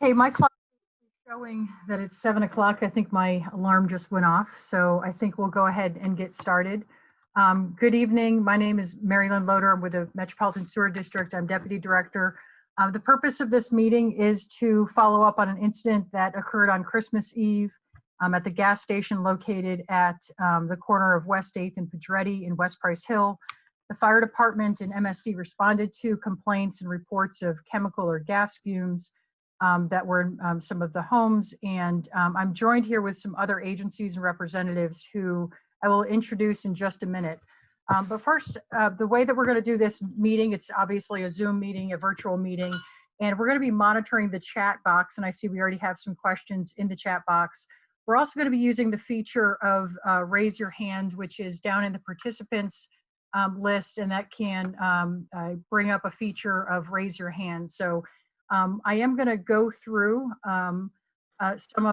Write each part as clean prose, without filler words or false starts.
Okay, my clock is showing that it's 7 o'clock. I think my alarm just went off, so I think we'll go ahead and get started. Good evening. My name is Mary Lynn Loader. I'm with the Metropolitan Sewer District. I'm Deputy Director. The purpose of this meeting is to follow up on an incident that occurred on Christmas Eve at the gas station located at the corner of West 8th and Pedretti in West Price Hill. The fire department and MSD responded to complaints and reports of chemical or gas fumes that were in some of the homes. And I'm joined here with some other agencies and representatives who I will introduce in just a minute. But first, the way that we're going to do this meeting, it's obviously a Zoom meeting, a virtual meeting, and we're going to be monitoring the chat box. And I see we already have some questions in the chat box. We're also going to be using the feature of raise your hand, which is down in the participants list, and that can bring up a feature of raise your hand. So I am going to go through some of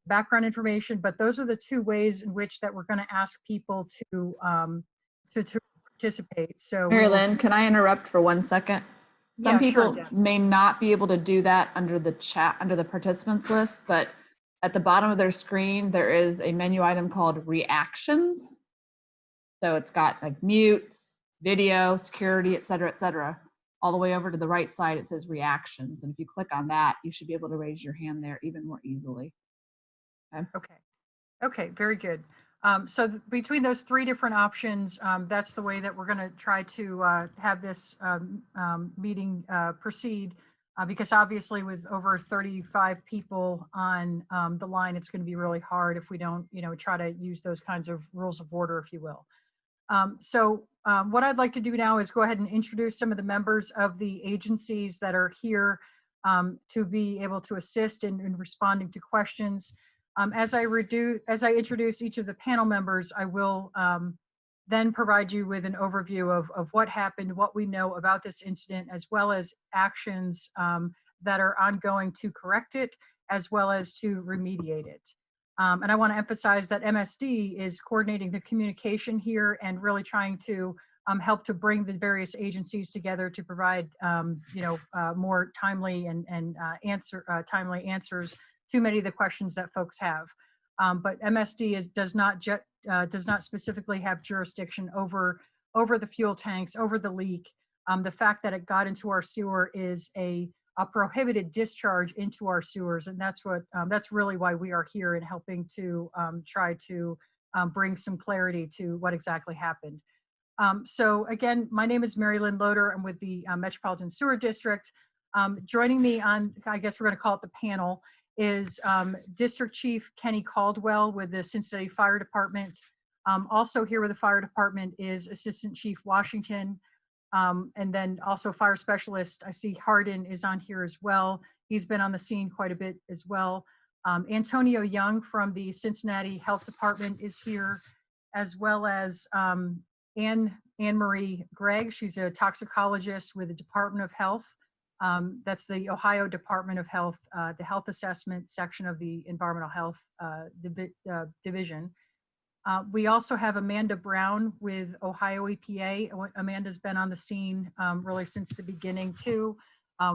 background information, but those are the two ways in which that we're going to ask people to participate. So, Mary Lynn, can I interrupt for 1 second? Some people may not be able to do that under the chat, under the participants list, but at the bottom of their screen, there is a menu item called reactions. So it's got like mutes, video, security, et cetera, all the way over to the right side, it says reactions. And if you click on that, you should be able to raise your hand there even more easily. Okay, very good. So between those three different options, that's the way that we're going to try to have this meeting proceed, because obviously with over 35 people on the line, it's going to be really hard if we don't, try to use those kinds of rules of order, if you will. What I'd like to do now is go ahead and introduce some of the members of the agencies that are here to be able to assist in responding to questions. As I introduce each of the panel members, I will then provide you with an overview of what happened, what we know about this incident, as well as actions that are ongoing to correct it, as well as to remediate it. And I want to emphasize that MSD is coordinating the communication here and really trying to help to bring the various agencies together to provide, more timely and timely answers to many of the questions that folks have. But MSD does not specifically have jurisdiction over the fuel tanks, over the leak. The fact that it got into our sewer is a prohibited discharge into our sewers, and that's really why we are here and helping to try to bring some clarity to what exactly happened. So again, my name is Mary Lynn Loader. I'm with the Metropolitan Sewer District. Joining me on, I guess we're going to call it the panel, is District Chief Kenny Caldwell with the Cincinnati Fire Department. Also here with the Fire Department is Assistant Chief Washington. And then also Fire Specialist, I see Hardin is on here as well. He's been on the scene quite a bit as well. Antonio Young from the Cincinnati Health Department is here, as well as Anne Marie Gregg. She's a toxicologist with the Department of Health. That's the Ohio Department of Health, the Health Assessment section of the Environmental Health Division. We also have Amanda Brown with Ohio EPA. Amanda's been on the scene really since the beginning too,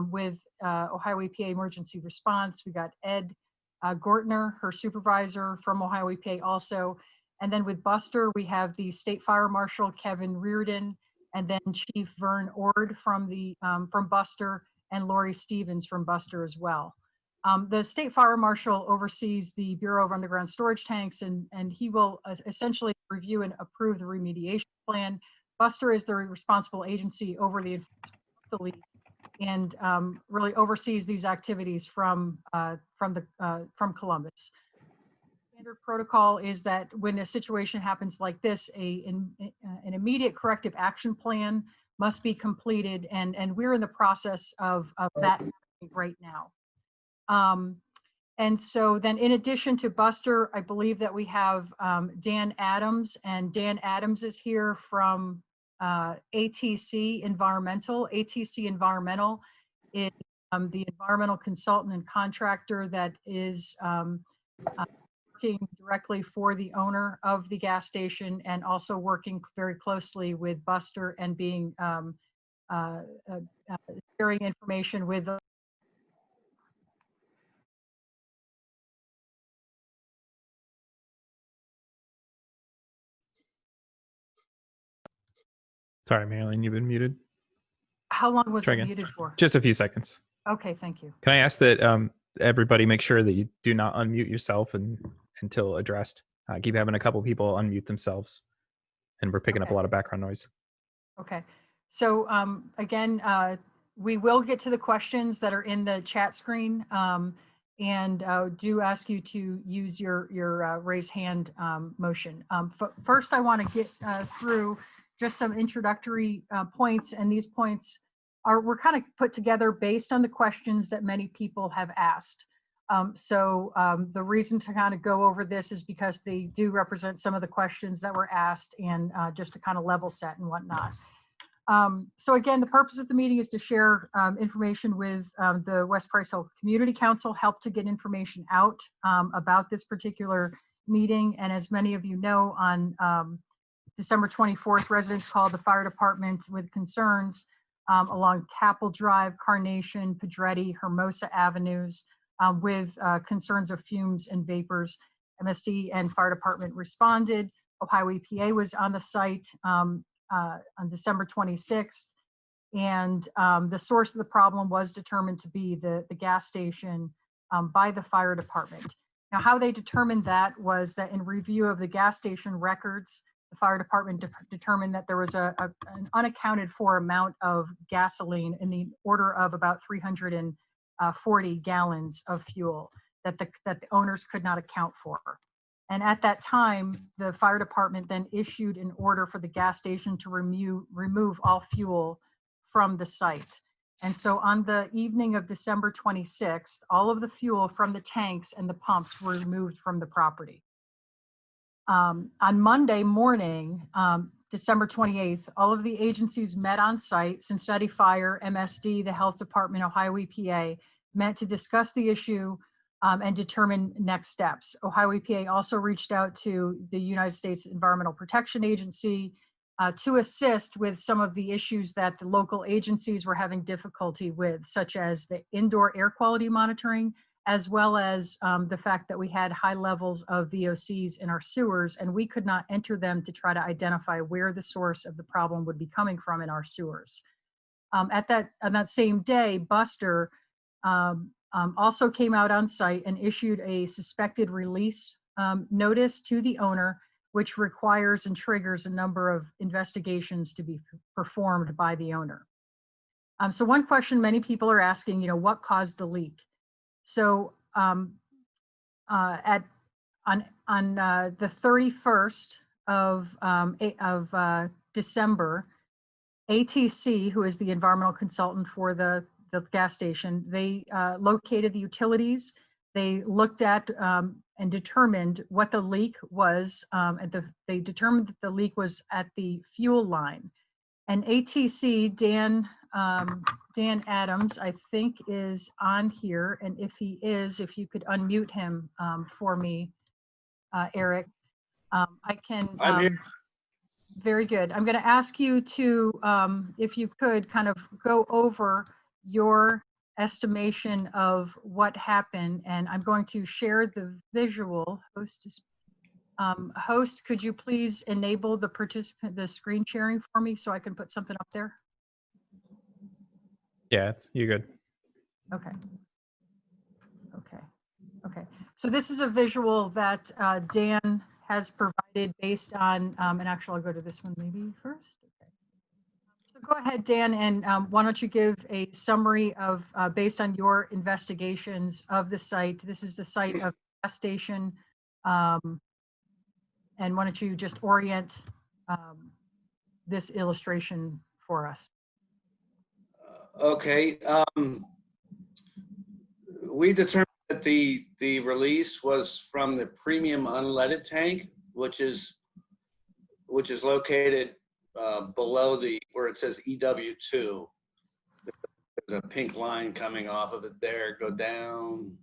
with Ohio EPA Emergency Response. We got Ed Gortner, her supervisor from Ohio EPA also. And then with Buster, we have the State Fire Marshal, Kevin Reardon, and then Chief Vern Ord from Buster, and Lori Stevens from Buster as well. The State Fire Marshal oversees the Bureau of Underground Storage Tanks, and he will essentially review and approve the remediation plan. Buster is the responsible agency over the enforcement of the leak and really oversees these activities from Columbus. Standard protocol is that when a situation happens like this, an immediate corrective action plan must be completed, and we're in the process of that right now. And so then in addition to Buster, I believe that we have Dan Adams, and Dan Adams is here from ATC Environmental. ATC Environmental is the environmental consultant and contractor that is working directly for the owner of the gas station, and also working very closely with Buster and being sharing information with Sorry, Marilyn, you've been muted. How long was Try it again. muted for? Just a few seconds. Okay, thank you. Can I ask that everybody make sure that you do not unmute yourself until addressed? I keep having a couple people unmute themselves, and we're picking up a Okay. lot of background noise. Okay. So again, we will get to the questions that are in the chat screen, and do ask you to use your raise hand motion. First, I want to get through just some introductory points, and these points were kind of put together based on the questions that many people have asked. The reason to kind of go over this is because they do represent some of the questions that were asked, and just to kind of level set and whatnot. So again, the purpose of the meeting is to share information with the West Price Hill Community Council, help to get information out about this particular meeting. And as many of you know, on December 24th, residents called the fire department with concerns along Capel Drive, Carnation, Pedretti, Hermosa Avenues, with concerns of fumes and vapors. MSD and fire department responded. Ohio EPA was on the site on December 26th, and the source of the problem was determined to be the gas station by the fire department. Now, how they determined that was that in review of the gas station records, the fire department determined that there was an unaccounted for amount of gasoline in the order of about 340 gallons of fuel that the owners could not account for. And at that time, the fire department then issued an order for the gas station to remove all fuel from the site. And so on the evening of December 26th, all of the fuel from the tanks and the pumps were removed from the property. On Monday morning, December 28th, all of the agencies met on site. Cincinnati Fire, MSD, the Health Department, Ohio EPA, met to discuss the issue and determine next steps. Ohio EPA also reached out to the United States Environmental Protection Agency to assist with some of the issues that the local agencies were having difficulty with, such as the indoor air quality monitoring, as well as the fact that we had high levels of VOCs in our sewers, and we could not enter them to try to identify where the source of the problem would be coming from in our sewers. On that same day, Buster also came out on site and issued a suspected release notice to the owner, which requires and triggers a number of investigations to be performed by the owner. So one question many people are asking, what caused the leak? So on the 31st of December, ATC, who is the environmental consultant for the gas station, they located the utilities. They looked at and determined what the leak was. They determined that the leak was at the fuel line. And ATC, Dan Adams, I think is on here. And if he is, if you could unmute him for me, Eric, I can. I'm here. Very good. I'm going to ask you to, if you could, kind of go over your estimation of what happened, and I'm going to share the visual. Host, could you please enable the screen sharing for me so I can put something up there? Yeah, you're good. Okay. So this is a visual that Dan has provided based on, and actually I'll go to this one maybe first. Okay. So go ahead, Dan, and why don't you give a summary of, based on your investigations of the site. This is the site of the gas station. And why don't you just orient this illustration for us? Okay. We determined that the release was from the premium unleaded tank, which is located below where it says EW2. There's a pink line coming off of it there. Go down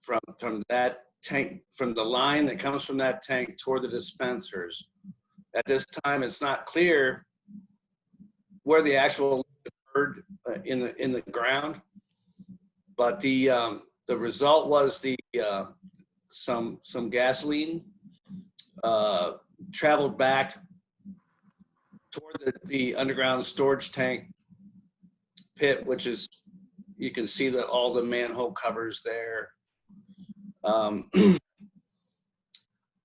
from that tank, from the line that comes from that tank toward the dispensers. At this time, it's not clear where the actual leak occurred in the ground, but the result was some gasoline traveled back toward the underground storage tank pit, which is, you can see all the manhole covers there. And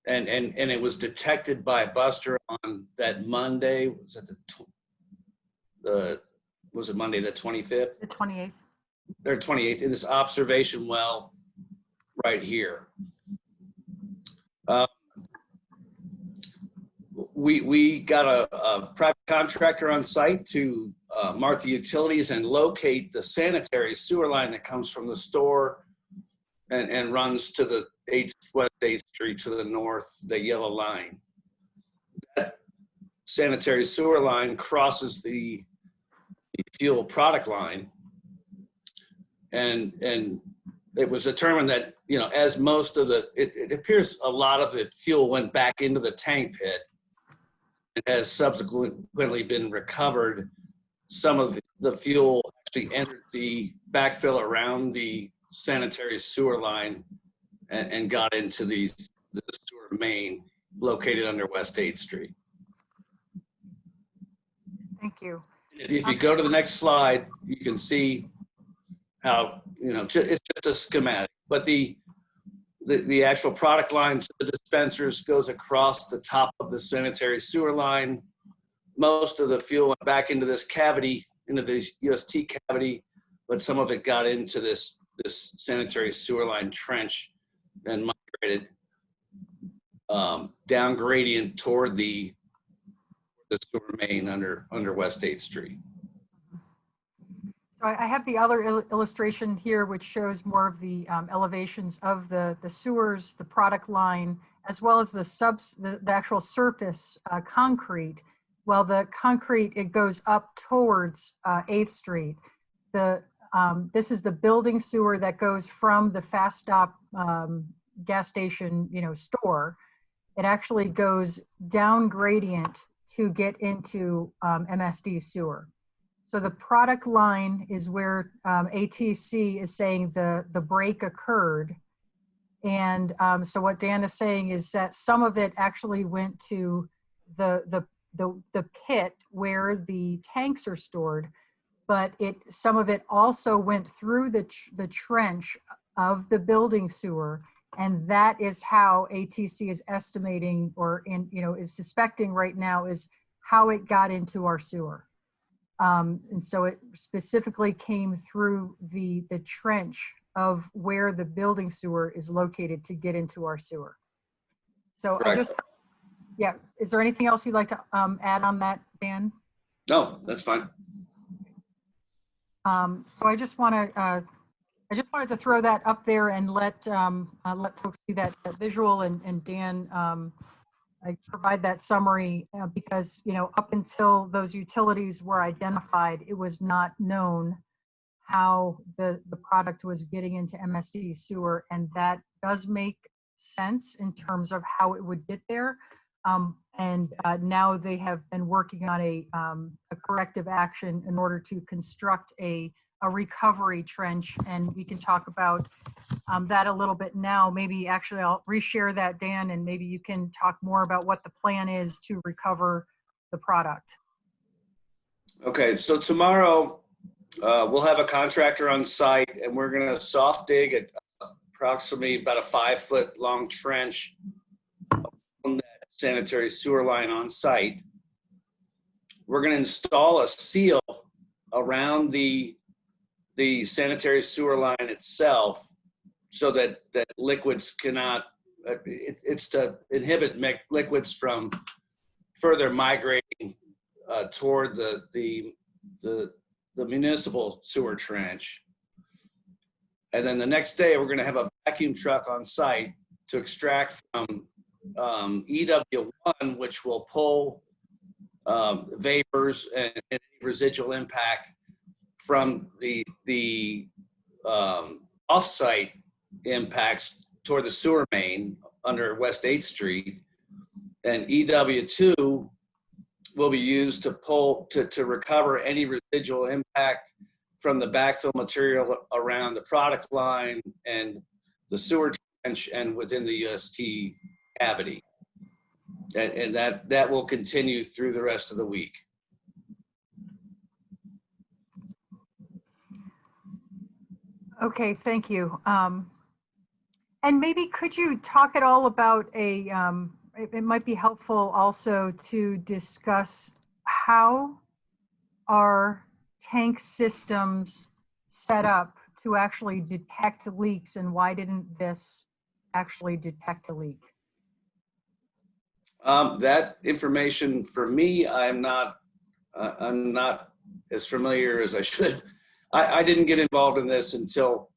it was detected by Buster on that Monday. Was it Monday the 25th? The 28th. Or 28th, in this observation well right here. We got a private contractor on site to mark the utilities and locate the sanitary sewer line that comes from the store and runs to the West 8th Street to the north, the yellow line. That sanitary sewer line crosses the fuel product line. And it was determined that, you know, as most of it appears a lot of the fuel went back into the tank pit and has subsequently been recovered. Some of the fuel actually entered the backfill around the sanitary sewer line and got into the sewer main located under West 8th Street. Thank you. If you go to the next slide, you can see how, you know, it's just a schematic, but the actual product line to the dispensers goes across the top of the sanitary sewer line. Most of the fuel went back into this cavity, into the UST cavity, but some of it got into this sanitary sewer line trench and migrated down gradient toward the sewer main under West 8th Street. So I have the other illustration here, which shows more of the elevations of the sewers, the product line, as well as the actual surface concrete. Well, the concrete, it goes up towards 8th Street. This is the building sewer that goes from the Fast Stop gas station, you know, store. It actually goes down gradient to get into MSD sewer. So the product line is where ATC is saying the break occurred. And so what Dan is saying is that some of it actually went to the pit where the tanks are stored, but some of it also went through the trench of the building sewer. And that is how ATC is estimating is suspecting right now is how it got into our sewer. And so it specifically came through the trench of where the building sewer is located to get into our sewer. So Correct. Is there anything else you'd like to add on that, Dan? No, that's fine. So I just wanted to throw that up there and let folks see that visual, and Dan, I provide that summary because, you know, up until those utilities were identified, it was not known how the product was getting into MSD sewer, and that does make sense in terms of how it would get there. And now they have been working on a corrective action in order to construct a recovery trench, and we can talk about that a little bit now. Maybe actually I'll reshare that, Dan, and maybe you can talk more about what the plan is to recover the product. Okay, so tomorrow we'll have a contractor on site, and we're going to soft dig at approximately about a 5-foot long trench on that sanitary sewer line on site. We're going to install a seal around the sanitary sewer line itself so that liquids cannot, it's to inhibit liquids from further migrating toward the municipal sewer trench. And then the next day, we're going to have a vacuum truck on site to extract from EW1, which will pull vapors and any residual impact from the off-site impacts toward the sewer main under West 8th Street. And EW2 will be used to pull to recover any residual impact from the backfill material around the product line and the sewer trench and within the UST cavity. And that will continue through the rest of the week. Okay, thank you. And maybe could you talk at all about it might be helpful also to discuss how are tank systems set up to actually detect leaks, and why didn't this actually detect a leak? That information for me, I'm not as familiar as I should. I didn't get involved in this until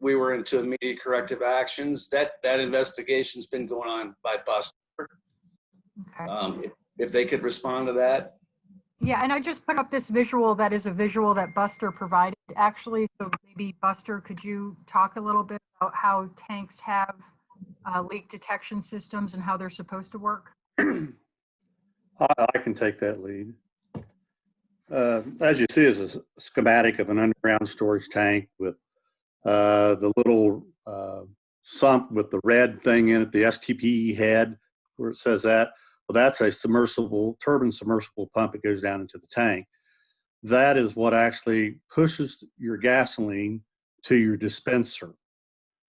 we were into immediate corrective actions. That investigation's been going on by Buster. Okay. If they could respond to that. Yeah, and I just put up this visual that is a visual that Buster provided actually. So maybe Buster, could you talk a little bit about how tanks have leak detection systems and how they're supposed to work? I can take that lead. As you see, is a schematic of an underground storage tank with the little sump with the red thing in it, the STPE head, where it says that. Well, that's a submersible, turbine submersible pump that goes down into the tank. That is what actually pushes your gasoline to your dispenser.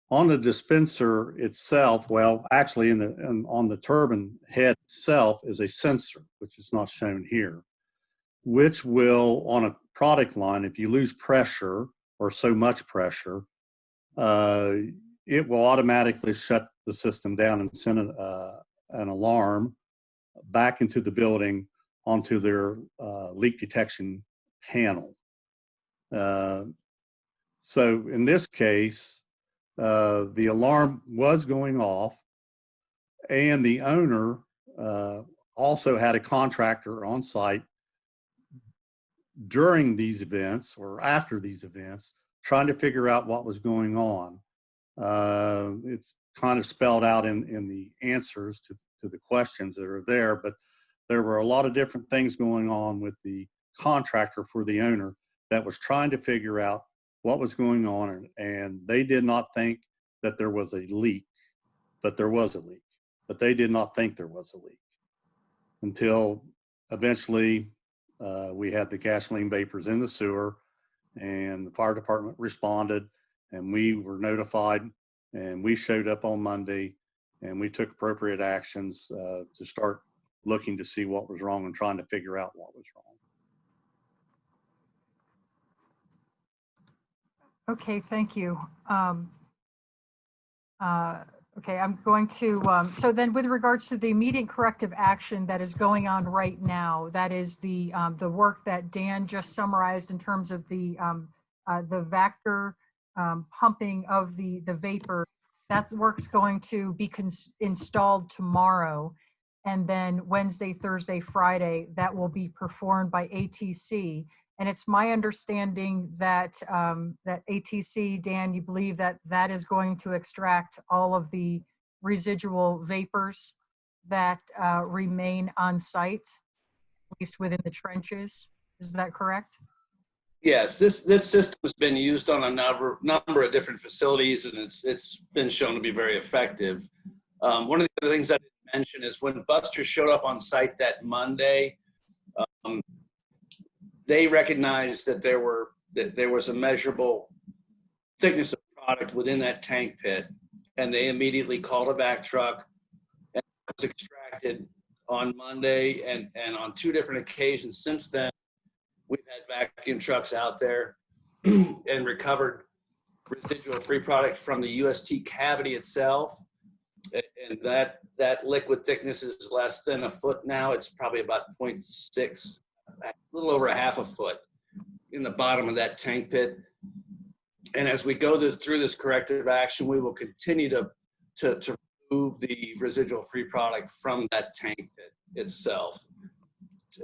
On the dispenser itself, well, actually on the turbine head itself is a sensor, which is not shown here, which will, on a product line, if you lose pressure or so much pressure, it will automatically shut the system down and send an alarm back into the building onto their leak detection panel. So in this case, the alarm was going off, and the owner also had a contractor on site during these events or after these events, trying to figure out what was going on. It's kind of spelled out in the answers to the questions that are there, but there were a lot of different things going on with the contractor for the owner that was trying to figure out what was going on, and they did not think that there was a leak, but there was a leak. But they did not think there was a leak until eventually we had the gasoline vapors in the sewer, and the fire department responded, and we were notified, and we showed up on Monday, and we took appropriate actions to start looking to see what was wrong and trying to figure out what was wrong. Okay, thank you. Okay, I'm going to, so then with regards to the immediate corrective action that is going on right now, that is the work that Dan just summarized in terms of the vector pumping of the vapor. That work's going to be installed tomorrow. And then Wednesday, Thursday, Friday, that will be performed by ATC. And it's my understanding that that ATC, Dan, you believe that that is going to extract all of the residual vapors that remain on site, at least within the trenches. Is that correct? Yes, this system has been used on a number of different facilities, and it's been shown to be very effective. One of the other things I didn't mention is when Buster showed up on site that Monday, they recognized that there was a measurable thickness of product within that tank pit, and they immediately called a back truck, and it was extracted on Monday, and on 2 different occasions since then. We've had vacuum trucks out there and recovered residual free product from the UST cavity itself, and that liquid thickness is less than a foot now. It's probably about 0.6. A little over a half a foot in the bottom of that tank pit. And as we go through this corrective action, we will continue to remove the residual free product from that tank pit itself,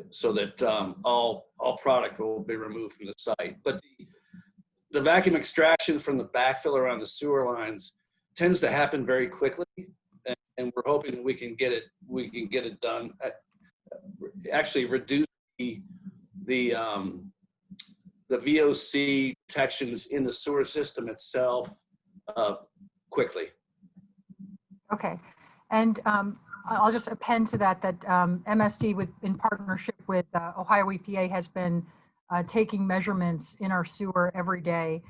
so that all product will be removed from the site. But the vacuum extraction from the backfill around the sewer lines tends to happen very quickly, and we're hoping that we can get it done. Actually, reduce the VOC detections in the sewer system itself quickly. Okay, and I'll just append to that MSD in partnership with Ohio EPA has been taking measurements in our sewer every day.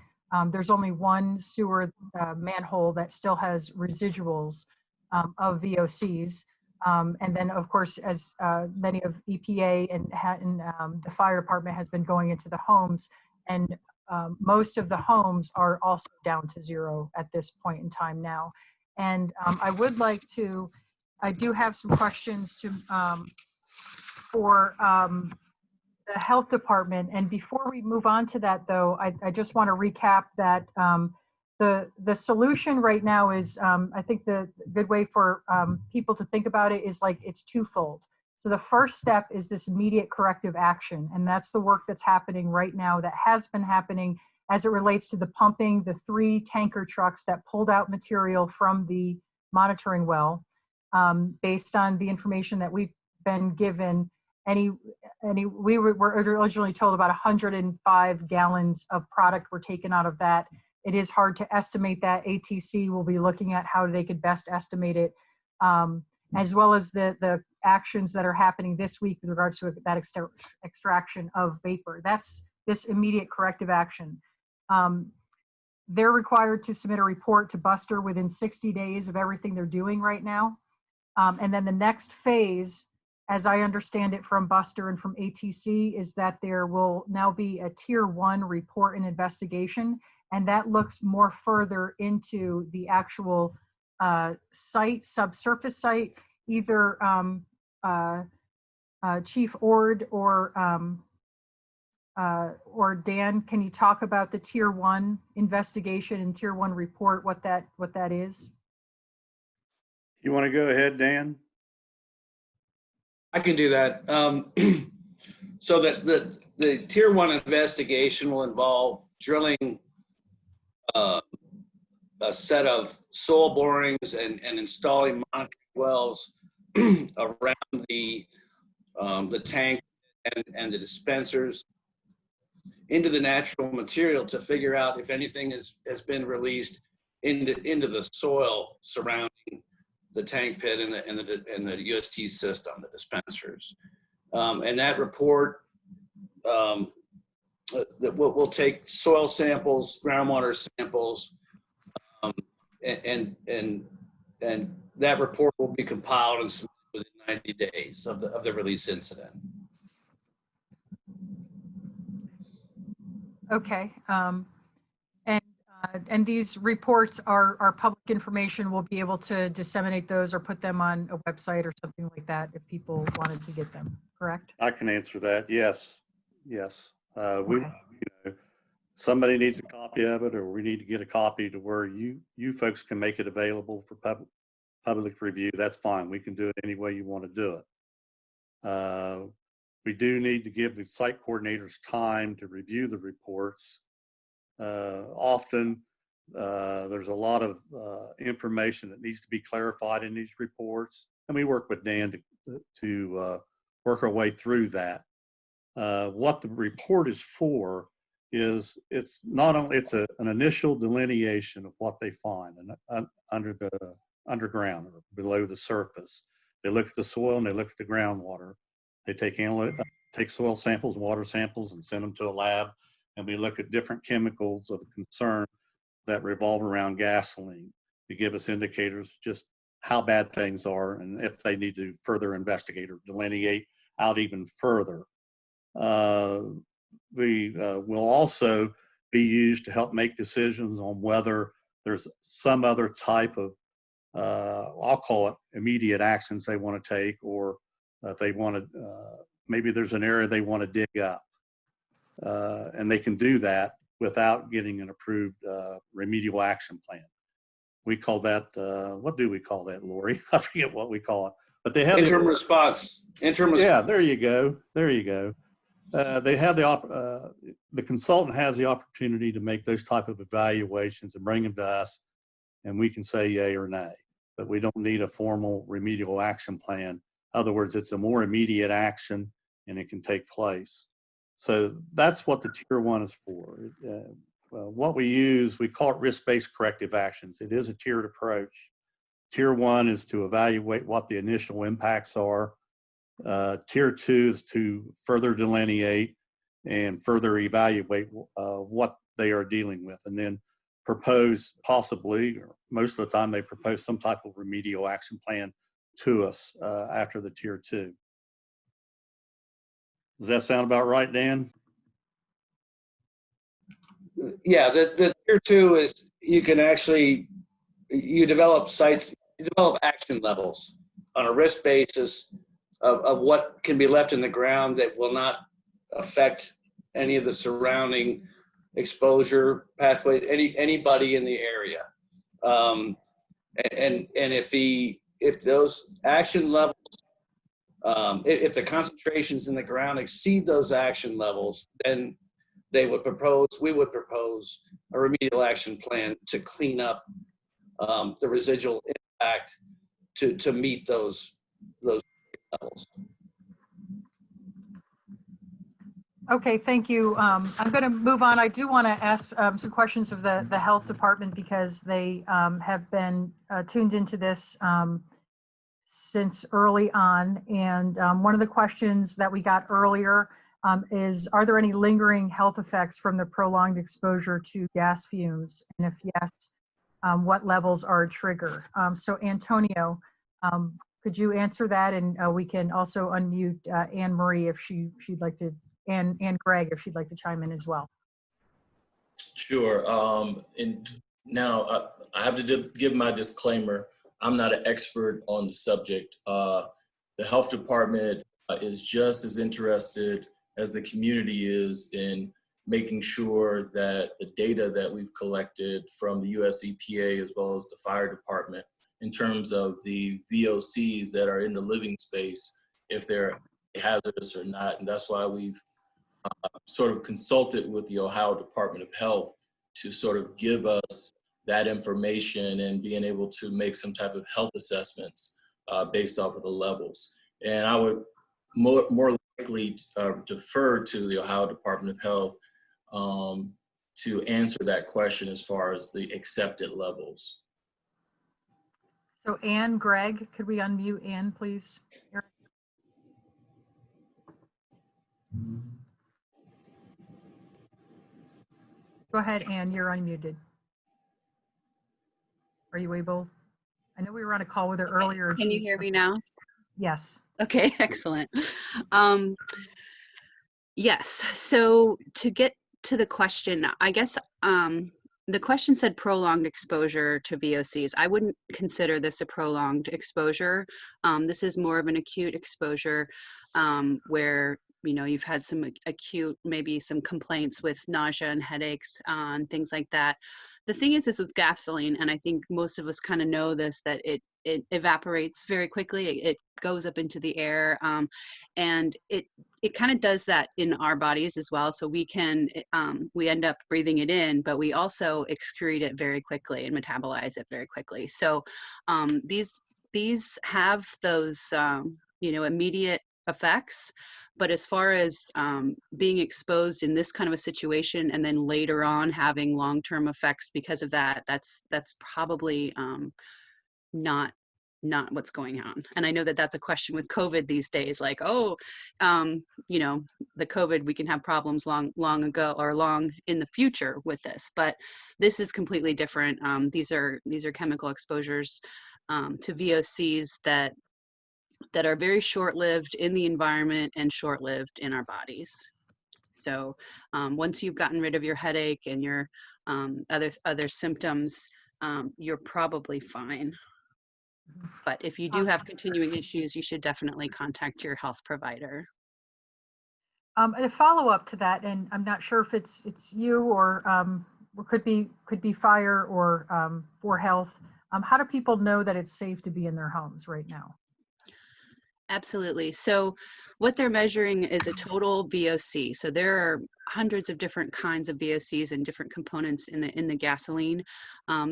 There's only one sewer manhole that still has residuals of VOCs. And then, of course, as many of EPA and the fire department has been going into the homes, and most of the homes are also down to zero at this point in time now. And I do have some questions for the health department. And before we move on to that, though, I just want to recap that the solution right now is, I think the good way for people to think about it is like it's twofold. So the first step is this immediate corrective action. And that's the work that's happening right now, that has been happening as it relates to the pumping, the 3 tanker trucks that pulled out material from the monitoring well. Based on the information that we've been given, we were originally told about 105 gallons of product were taken out of that. It is hard to estimate that. ATC will be looking at how they could best estimate it, as well as the actions that are happening this week with regards to that extraction of vapor. That's this immediate corrective action. They're required to submit a report to Buster within 60 days of everything they're doing right now. And then the next phase, as I understand it from Buster and from ATC, is that there will now be a tier 1 report and investigation. And that looks more further into the actual site, subsurface site. Either Chief Ord or Dan, can you talk about the tier 1 investigation and tier 1 report, what that is? You want to go ahead, Dan? I can do that. So that the tier 1 investigation will involve drilling a set of soil borings and installing monitoring wells around the tank and the dispensers into the natural material to figure out if anything has been released into the soil surrounding the tank pit and the UST system, the dispensers. And that report, we'll take soil samples, groundwater samples, and that report will be compiled and submitted within 90 days of the release incident. Okay. And these reports are public information. We'll be able to disseminate those or put them on a website or something like that if people wanted to get them, correct? I can answer that. Yes. Okay. Somebody needs a copy of it, or we need to get a copy to where you folks can make it available for public review. That's fine. We can do it any way you want to do it. We do need to give the site coordinators time to review the reports. Often there's a lot of information that needs to be clarified in these reports, and we work with Dan to work our way through that. What the report is for is it's an initial delineation of what they find under the underground or below the surface. They look at the soil and they look at the groundwater. They take soil samples, water samples, and send them to a lab. And we look at different chemicals of concern that revolve around gasoline to give us indicators just how bad things are and if they need to further investigate or delineate out even further. Will also be used to help make decisions on whether there's some other type of, I'll call it immediate actions they want to take, or if they want to, maybe there's an area they want to dig up. And they can do that without getting an approved remedial action plan. We call that, what do we call that, Lori? I forget what we call it. But they have interim response. Yeah, there you go. They have the consultant has the opportunity to make those type of evaluations and bring them to us, and we can say yay or nay. But we don't need a formal remedial action plan. In other words, it's a more immediate action, and it can take place. So that's what the tier 1 is for. What we use, we call it risk-based corrective actions. It is a tiered approach. Tier 1 is to evaluate what the initial impacts are. Tier 2 is to further delineate and further evaluate what they are dealing with, and then propose, possibly, or most of the time they propose some type of remedial action plan to us after the Tier 2. Does that sound about right, Dan? Yeah, the tier 2 is you develop sites, you develop action levels on a risk basis of what can be left in the ground that will not affect any of the surrounding exposure pathways, anybody in the area. And if those action levels, if the concentrations in the ground exceed those action levels, then we would propose a remedial action plan to clean up the residual impact to meet those levels. Okay, thank you. I'm going to move on. I do want to ask some questions of the health department because they have been tuned into this since early on. And one of the questions that we got earlier is, are there any lingering health effects from the prolonged exposure to gas fumes? And if yes, what levels are a trigger? So Antonio, could you answer that? And we can also unmute Anne Marie if she'd like to, and Greg if she'd like to chime in as well. Sure. And now I have to give my disclaimer. I'm not an expert on the subject. The health department is just as interested as the community is in making sure that the data that we've collected from the US EPA as well as the fire department in terms of the VOCs that are in the living space, if they're hazardous or not. And that's why we've sort of consulted with the Ohio Department of Health to sort of give us that information and being able to make some type of health assessments based off of the levels. And I would more likely defer to the Ohio Department of Health to answer that question as far as the accepted levels. So Anne, Greg, could we unmute Anne, please? Go ahead, Anne, you're unmuted. Are you able? I know we were on a call with her earlier. Can you hear me now? Yes. Okay, excellent. Yes, so to get to the question, I guess the question said prolonged exposure to VOCs. I wouldn't consider this a prolonged exposure. This is more of an acute exposure where you've had some acute, maybe some complaints with nausea and headaches, things like that. The thing is with gasoline, and I think most of us kind of know this, that it evaporates very quickly. It goes up into the air, and it kind of does that in our bodies as well. So we end up breathing it in, but we also excrete it very quickly and metabolize it very quickly. So these have those immediate effects, but as far as being exposed in this kind of a situation and then later on having long-term effects because of that, that's probably not what's going on. And I know that that's a question with COVID these days, like, the COVID, we can have problems long ago or long in the future with this, but this is completely different. These are chemical exposures to VOCs that are very short-lived in the environment and short-lived in our bodies. So once you've gotten rid of your headache and your other symptoms, you're probably fine. But if you do have continuing issues, you should definitely contact your health provider. And a follow-up to that, and I'm not sure if it's you or could be fire or health. How do people know that it's safe to be in their homes right now? Absolutely. So what they're measuring is a total VOC. So there are hundreds of different kinds of VOCs and different components in the gasoline.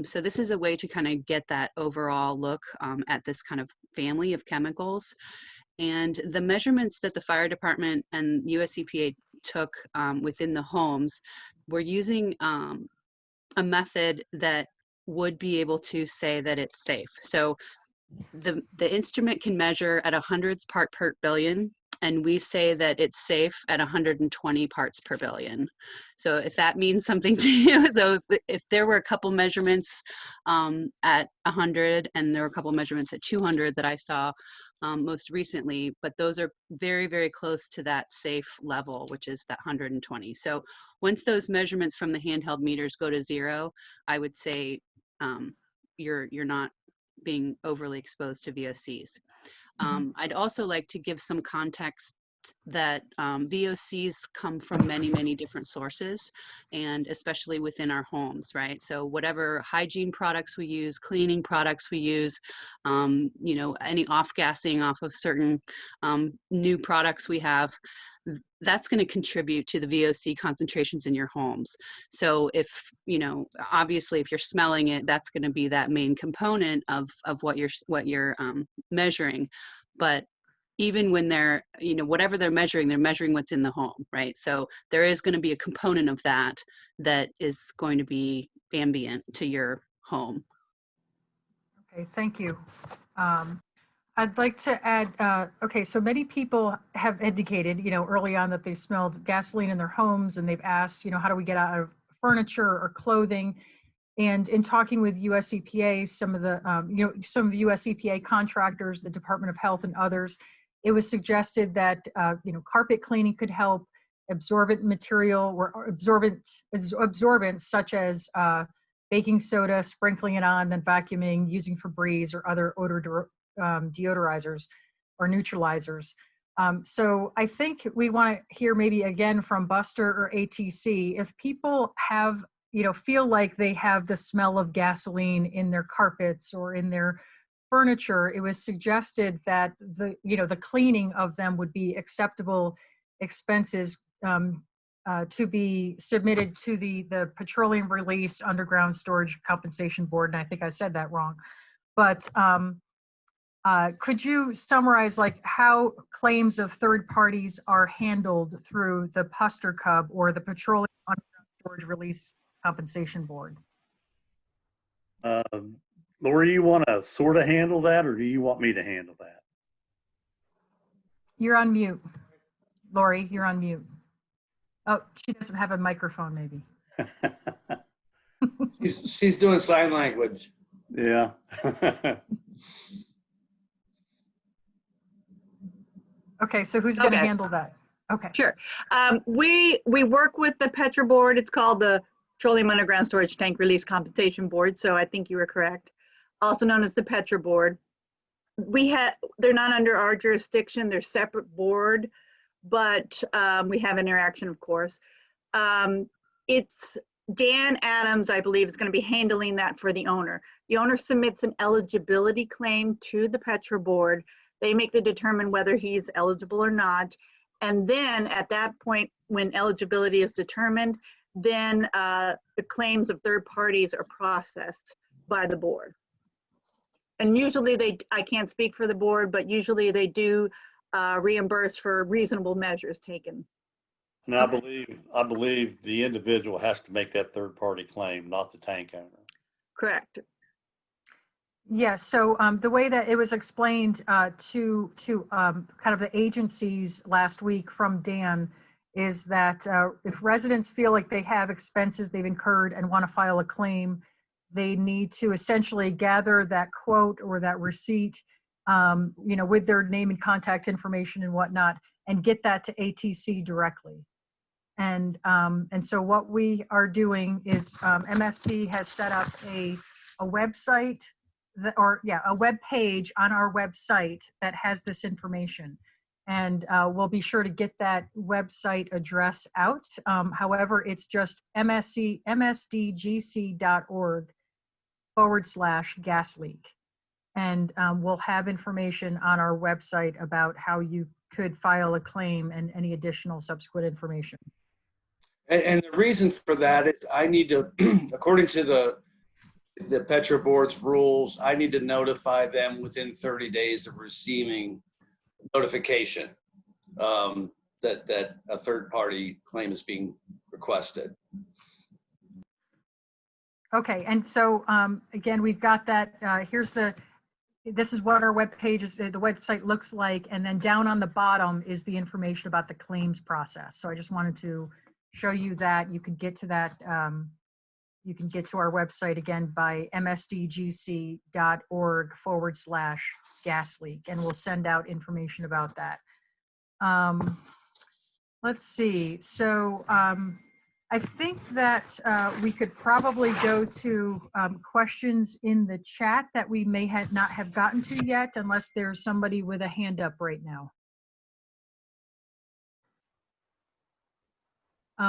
So this is a way to kind of get that overall look at this kind of family of chemicals. And the measurements that the fire department and US EPA took within the homes, we're using a method that would be able to say that it's safe. So the instrument can measure at 100 parts per billion, and we say that it's safe at 120 parts per billion. So if that means something to you, so if there were a couple measurements at 100 and there were a couple measurements at 200 that I saw most recently, but those are very, very close to that safe level, which is that 120. So once those measurements from the handheld meters go to 0, I would say you're not being overly exposed to VOCs. I'd also like to give some context that VOCs come from many, many different sources, and especially within our homes, right? So whatever hygiene products we use, cleaning products we use, you know, any off-gassing off of certain new products we have, that's going to contribute to the VOC concentrations in your homes. So if, you know, obviously if you're smelling it, that's going to be that main component of what you're measuring. But even when they're, you know, whatever they're measuring what's in the home, right? So there is going to be a component of that is going to be ambient to your home. Okay, thank you. I'd like to add, okay, so many people have indicated, you know, early on that they smelled gasoline in their homes, and they've asked, you know, how do we get out of furniture or clothing? And in talking with US EPA, some of the, you know, some of the US EPA contractors, the Department of Health and others, it was suggested that, you know, carpet cleaning could help, absorbent material or absorbents such as baking soda, sprinkling it on, then vacuuming, using Febreze or other odor deodorizers or neutralizers. So I think we want to hear maybe again from Buster or ATC, if people have, you know, feel like they have the smell of gasoline in their carpets or in their furniture, it was suggested that the, you know, the cleaning of them would be acceptable expenses to be submitted to the Petroleum Release Underground Storage Compensation Board. And I think I said that wrong, but could you summarize like how claims of third parties are handled through the PUSTER-CUB or the Petroleum Underground Storage Release Compensation Board? Lori, you want to sort of handle that, or do you want me to handle that? You're on mute. Lori, you're on mute. Oh, she doesn't have a microphone, maybe. She's doing sign language. Yeah. Okay, so who's going to handle that? Okay. Sure. We work with the Petra Board. It's called the Petroleum Underground Storage Tank Release Compensation Board. So I think you were correct. Also known as the Petra Board. They're not under our jurisdiction. They're separate board, but we have interaction, of course. It's Dan Adams, I believe, is going to be handling that for the owner. The owner submits an eligibility claim to the Petra Board. They make the determine whether he's eligible or not. And then at that point, when eligibility is determined, then the claims of third parties are processed by the board. And usually I can't speak for the board, but usually they do reimburse for reasonable measures taken. And I believe the individual has to make that third party claim, not the tank owner. Correct. Yes, so the way that it was explained to kind of the agencies last week from Dan is that if residents feel like they have expenses they've incurred and want to file a claim, they need to essentially gather that quote or that receipt, you know, with their name and contact information and whatnot, and get that to ATC directly. And so what we are doing is MSD has set up a website a web page on our website that has this information, and we'll be sure to get that website address out. However, it's just msdgc.org/gas leak, and we'll have information on our website about how you could file a claim and any additional subsequent information. And the reason for that is I need to, according to the Petra Board's rules, I need to notify them within 30 days of receiving notification that a third party claim is being requested. Okay, and so again, we've got that, this is what our the website looks like, and then down on the bottom is the information about the claims process. So I just wanted to show you that. You can get to that, you can get to our website again by msdgc.org/gas leak, and we'll send out information about that. Let's see, so I think that we could probably go to questions in the chat that we may not have gotten to yet, unless there's somebody with a hand up right now.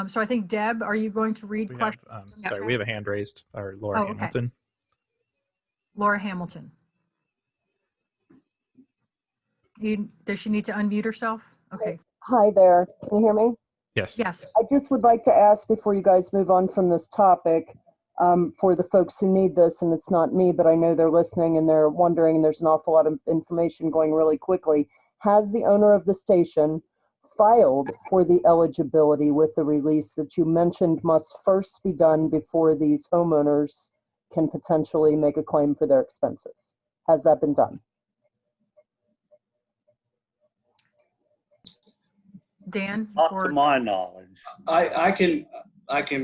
So I think, Deb, are you going to read questions? Sorry, we have a hand raised, or Laura Oh, okay. Hamilton. Laura Hamilton. Does she need to unmute herself? Okay. Hi there. Can you hear me? Yes. Yes. I just would like to ask before you guys move on from this topic, for the folks who need this, and it's not me, but I know they're listening and they're wondering, and there's an awful lot of information going really quickly. Has the owner of the station filed for the eligibility with the release that you mentioned must first be done before these homeowners can potentially make a claim for their expenses? Has that been done? Dan? Not to my knowledge. I can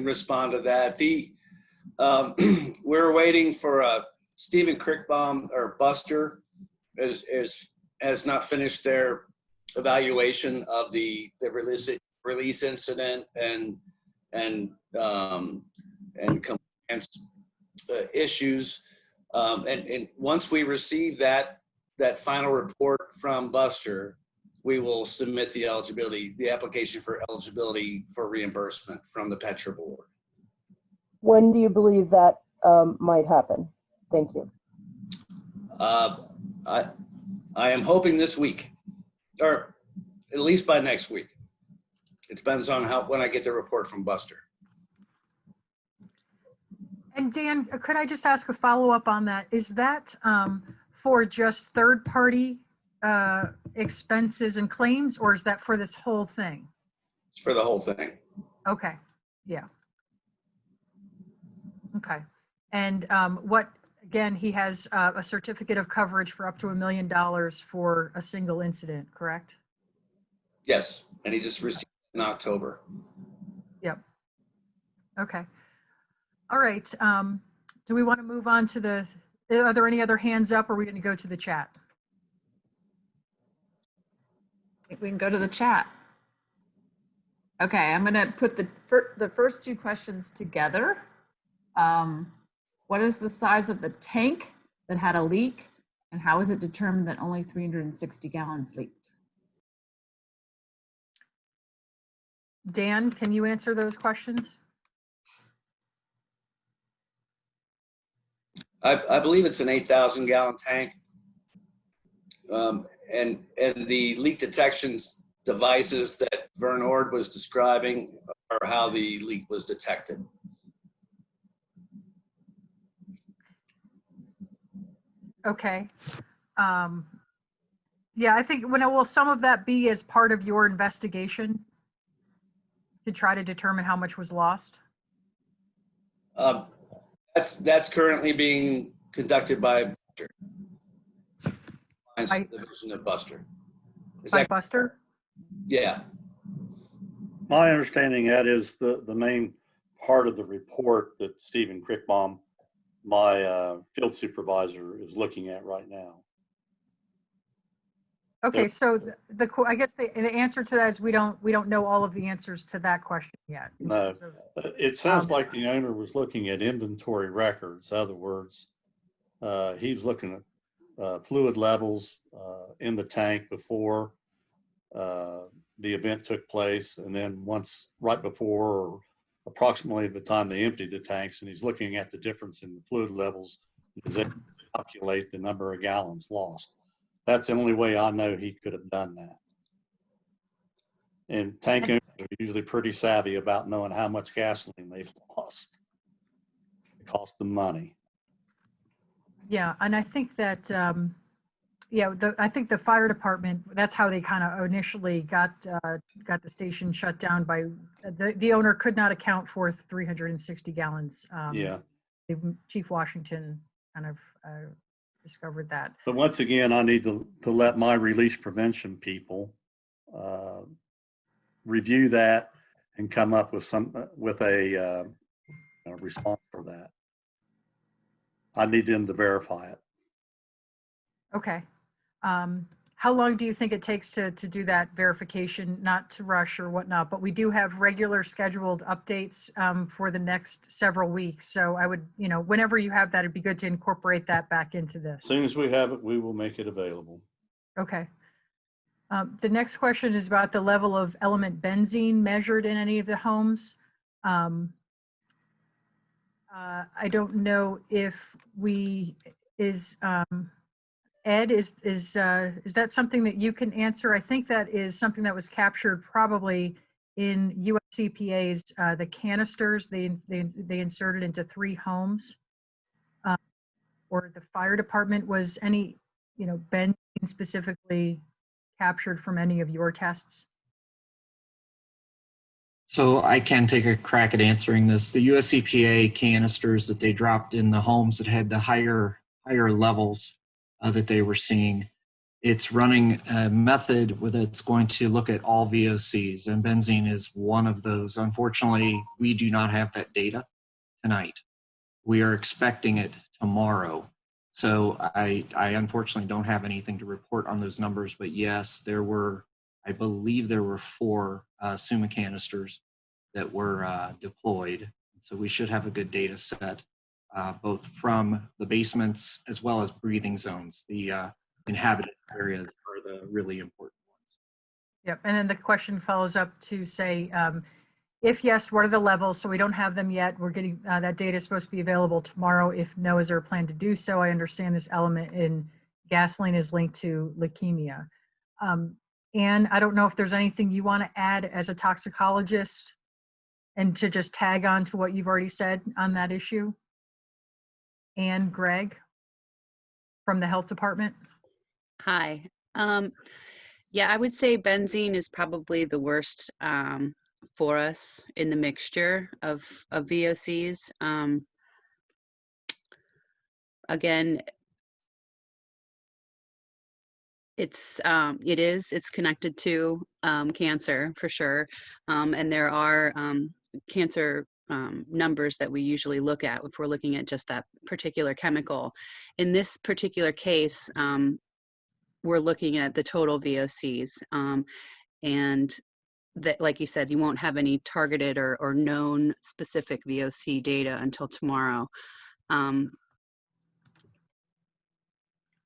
respond to that. We're waiting for Stephen Crickbaum or Buster has not finished their evaluation of the release incident and compliance issues. And once we receive that final report from Buster, we will submit the application for eligibility for reimbursement from the Petra Board. When do you believe that might happen? Thank you. I am hoping this week, or at least by next week. It depends on when I get the report from Buster. And Dan, could I just ask a follow-up on that? Is that for just third-party expenses and claims, or is that for this whole thing? It's for the whole thing. Okay, yeah. Okay, and again, he has a certificate of coverage for up to $1 million for a single incident, correct? Yes, and he just received it in October. Yep. Okay. All right. Do we want to move on to are there any other hands up, or are we going to go to the chat? I think we can go to the chat. Okay, I'm going to put the first two questions together. What is the size of the tank that had a leak, and how is it determined that only 360 gallons leaked? Dan, can you answer those questions? I believe it's an 8,000 gallon tank. And the leak detection devices that Vern Ord was describing are how the leak was detected. Okay. Yeah, I think, will some of that be as part of your investigation to try to determine how much was lost? That's currently being conducted by Buster. Division of Buster. By Buster? Yeah. My understanding that is the main part of the report that Stephen Crickbaum, my field supervisor, is looking at right now. Okay, so I guess the answer to that is we don't know all of the answers to that question yet. No, it sounds like the owner was looking at inventory records. In other words, he was looking at fluid levels in the tank before the event took place, and then right before, or approximately the time they emptied the tanks, and he's looking at the difference in the fluid levels to calculate the number of gallons lost. That's the only way I know he could have done that. And tank owners are usually pretty savvy about knowing how much gasoline they've lost. It costs them money. Yeah, and I think that, I think the fire department, that's how they kind of initially got the station shut down by, the owner could not account for 360 gallons. Yeah. Chief Washington kind of discovered that. But once again, I need to let my release prevention people review that and come up with a response for that. I need them to verify it. Okay. How long do you think it takes to do that verification? Not to rush or whatnot, but we do have regular scheduled updates for the next several weeks. So I would, whenever you have that, it'd be good to incorporate that back into this. As soon as we have it, we will make it available. Okay. The next question is about the level of element benzene measured in any of the homes. I don't know if Ed, is that something that you can answer? I think that is something that was captured probably in US EPA's, the canisters they inserted into 3 homes. Or the fire department, was any, benzene specifically captured from any of your tests? So I can take a crack at answering this. The US EPA canisters that they dropped in the homes that had the higher levels that they were seeing, it's running a method where it's going to look at all VOCs, and benzene is one of those. Unfortunately, we do not have that data tonight. We are expecting it tomorrow. So I unfortunately don't have anything to report on those numbers, but yes, I believe there were 4 SUMA canisters that were deployed. So we should have a good data set, both from the basements as well as breathing zones. The inhabited areas are the really important ones. Yep, and then the question follows up to say, if yes, what are the levels? So we don't have them yet. We're getting, that data is supposed to be available tomorrow. If no, is there a plan to do so? I understand this element in gasoline is linked to leukemia. And I don't know if there's anything you want to add as a toxicologist and to just tag on to what you've already said on that issue. And Greg from the health department. Hi. Yeah, I would say benzene is probably the worst for us in the mixture of VOCs. Again, it's connected to cancer for sure, and there are cancer numbers that we usually look at if we're looking at just that particular chemical. In this particular case, we're looking at the total VOCs, and that, like you said, you won't have any targeted or known specific VOC data until tomorrow.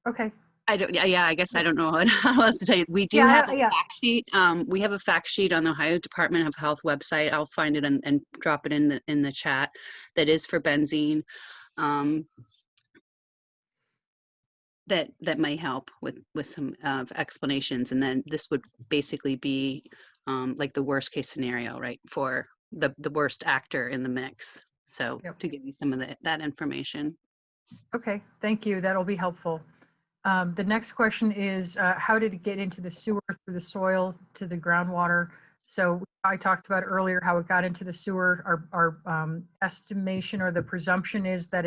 Okay. I guess I don't know how else to tell you. We do have a fact sheet. We have a fact sheet on the Ohio Department of Health website. I'll find it and drop it in the chat. That is for benzene. That might help with some explanations, and then this would basically be like the worst case scenario, right, for the worst actor in the mix. So to give you some of that information. Okay, thank you. That'll be helpful. The next question is, how did it get into the sewer through the soil to the groundwater? So I talked about earlier how it got into the sewer. Our estimation or the presumption is that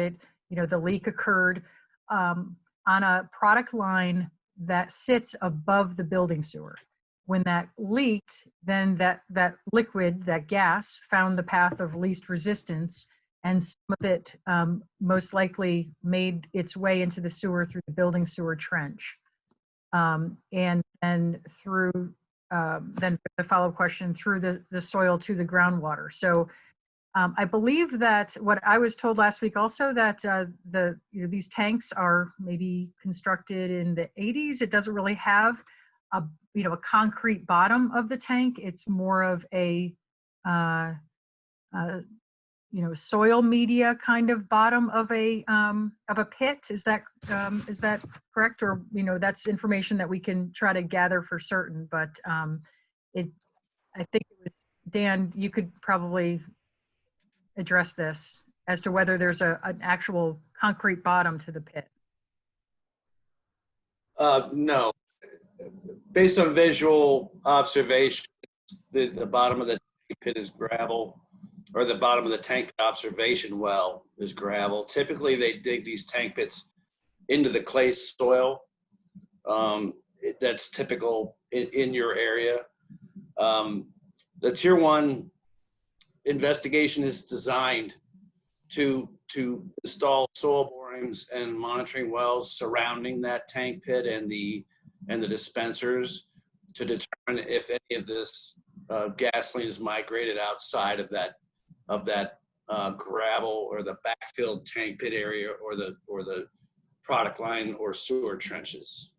the leak occurred on a product line that sits above the building sewer. When that leaked, then that liquid, that gas, found the path of least resistance, and some of it most likely made its way into the sewer through the building sewer trench. And then through, then the follow-up question, through the soil to the groundwater. So I believe that what I was told last week also, that these tanks are maybe constructed in the 80s. It doesn't really have a concrete bottom of the tank. It's more of a soil media kind of bottom of a pit. Is that correct? Or that's information that we can try to gather for certain. But I think it was Dan. You could probably address this as to whether there's an actual concrete bottom to the pit. No. Based on visual observation, the bottom of the pit is gravel or the bottom of the tank observation well is gravel. Typically, they dig these tank pits into the clay soil. That's typical in your area. The Tier 1 investigation is designed to install soil borings and monitoring wells surrounding that tank pit and the dispensers to determine if any of this gasoline is migrated outside of that gravel or the backfilled tank pit area or the product line or sewer trenches.